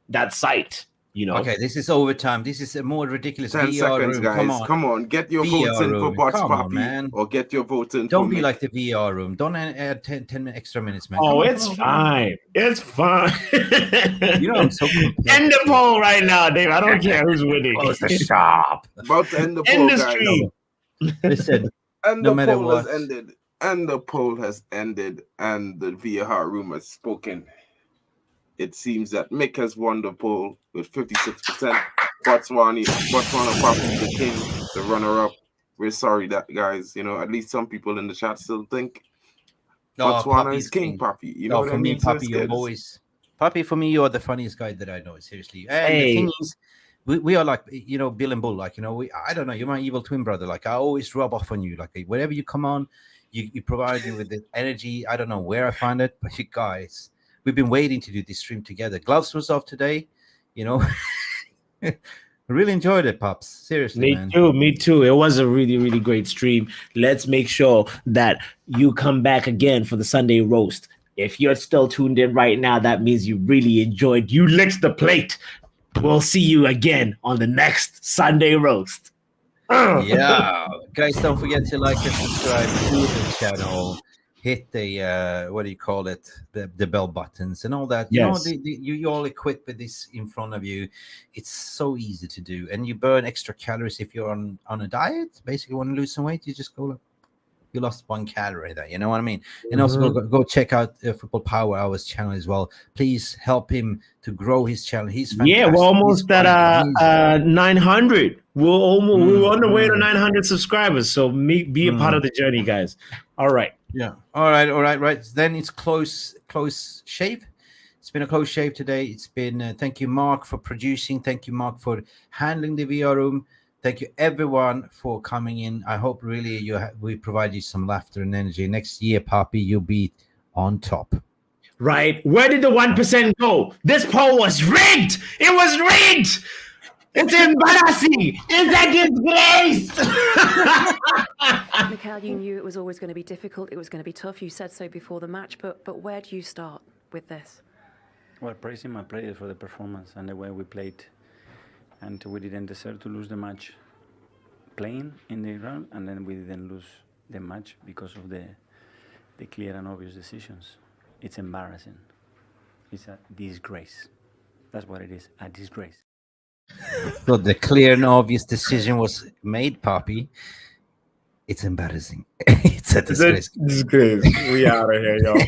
that site. Okay, this is overtime. This is a more ridiculous 10 VR seconds, room. guys. Come on. Get your votes in for Bots Papi, man. Or get your votes in. Don't be like the VR room. Don't add 10 extra minutes, man. Oh, it's fine. It's fine. I'm so competitive. End the poll right now, Dave. I don't care who's winning. Close the shop. About to end the poll, End the guys. stream. Listen, and no the matter poll what. has ended. And the poll has ended. And the VR room has spoken. It seems that Mick has won the poll with 56%. Botswana Papi, the king, the runner-up. We're sorry that, guys. At least some people in the chat still think Botswana is king, Papi. What I mean? Papi, you're always Papi. For me, you're the funniest guy that I know. Seriously. And the thing is, we are like Bill and Bull. Like I don't know. You're my evil twin brother. Like I always rub off on you. Like wherever you come on, you provide me with the energy. I don't know where I find it, but you guys. We've been waiting to do this stream together. Gloves was off today, I really enjoyed it, Pops. Seriously, Me too. It was a really, really great stream. Let's make sure that you come back again for the Sunday roast. If you're still tuned in right now, that means you really enjoyed. You licked the plate. We'll see you again on the next Sunday roast. Yeah, guys, don't forget to like and subscribe to the channel. Hit the the bell buttons and all that. Yes. You all equipped with this in front of you. It's so easy to do, and you burn extra calories if you're on a diet. Basically, want to lose some weight, you just go. You lost 1 calorie there. You know what I mean? And also go check out Football Power Hours channel as well. Please help him to grow his channel. He's fantastic. Yeah, we're almost at 900. We're on the way to 900 subscribers. So be a part of the journey, guys. All right. Yeah. All right. Then it's close shave. It's been a close shave today. It's been thank you, Mark, for producing. Thank you, Mark, for handling the VR room. Thank you, everyone, for coming in. I hope really we provide you some laughter and energy. Next year, Papi, you'll be on top. Right. Where did the 1% go? This poll was rigged. It was rigged. It's embarrassing. It's a disgrace. Mikhail, you knew it was always going to be difficult. It was going to be tough. You said so before the match. But where do you start with this? Well, praising my players for the performance and the way we played. And we didn't deserve to lose the match playing in the round, and then we didn't lose the match because of the clear and obvious decisions. It's embarrassing. It's a disgrace. That's what it is, a disgrace. So the clear and obvious decision was made, Papi. It's embarrassing. It's a disgrace. Disgrace. We out of here, y'all.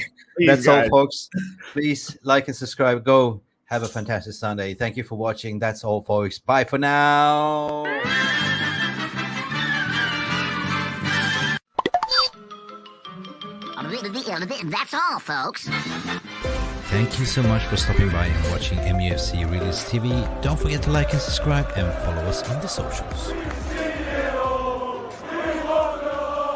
That's all, folks. Please like and subscribe. Go Have a fantastic Sunday. Thank you for watching. That's all, folks. Bye for now. That's all, folks. Thank you so much for stopping by and watching MUFC Release TV. Don't forget to like and subscribe and follow us on the socials.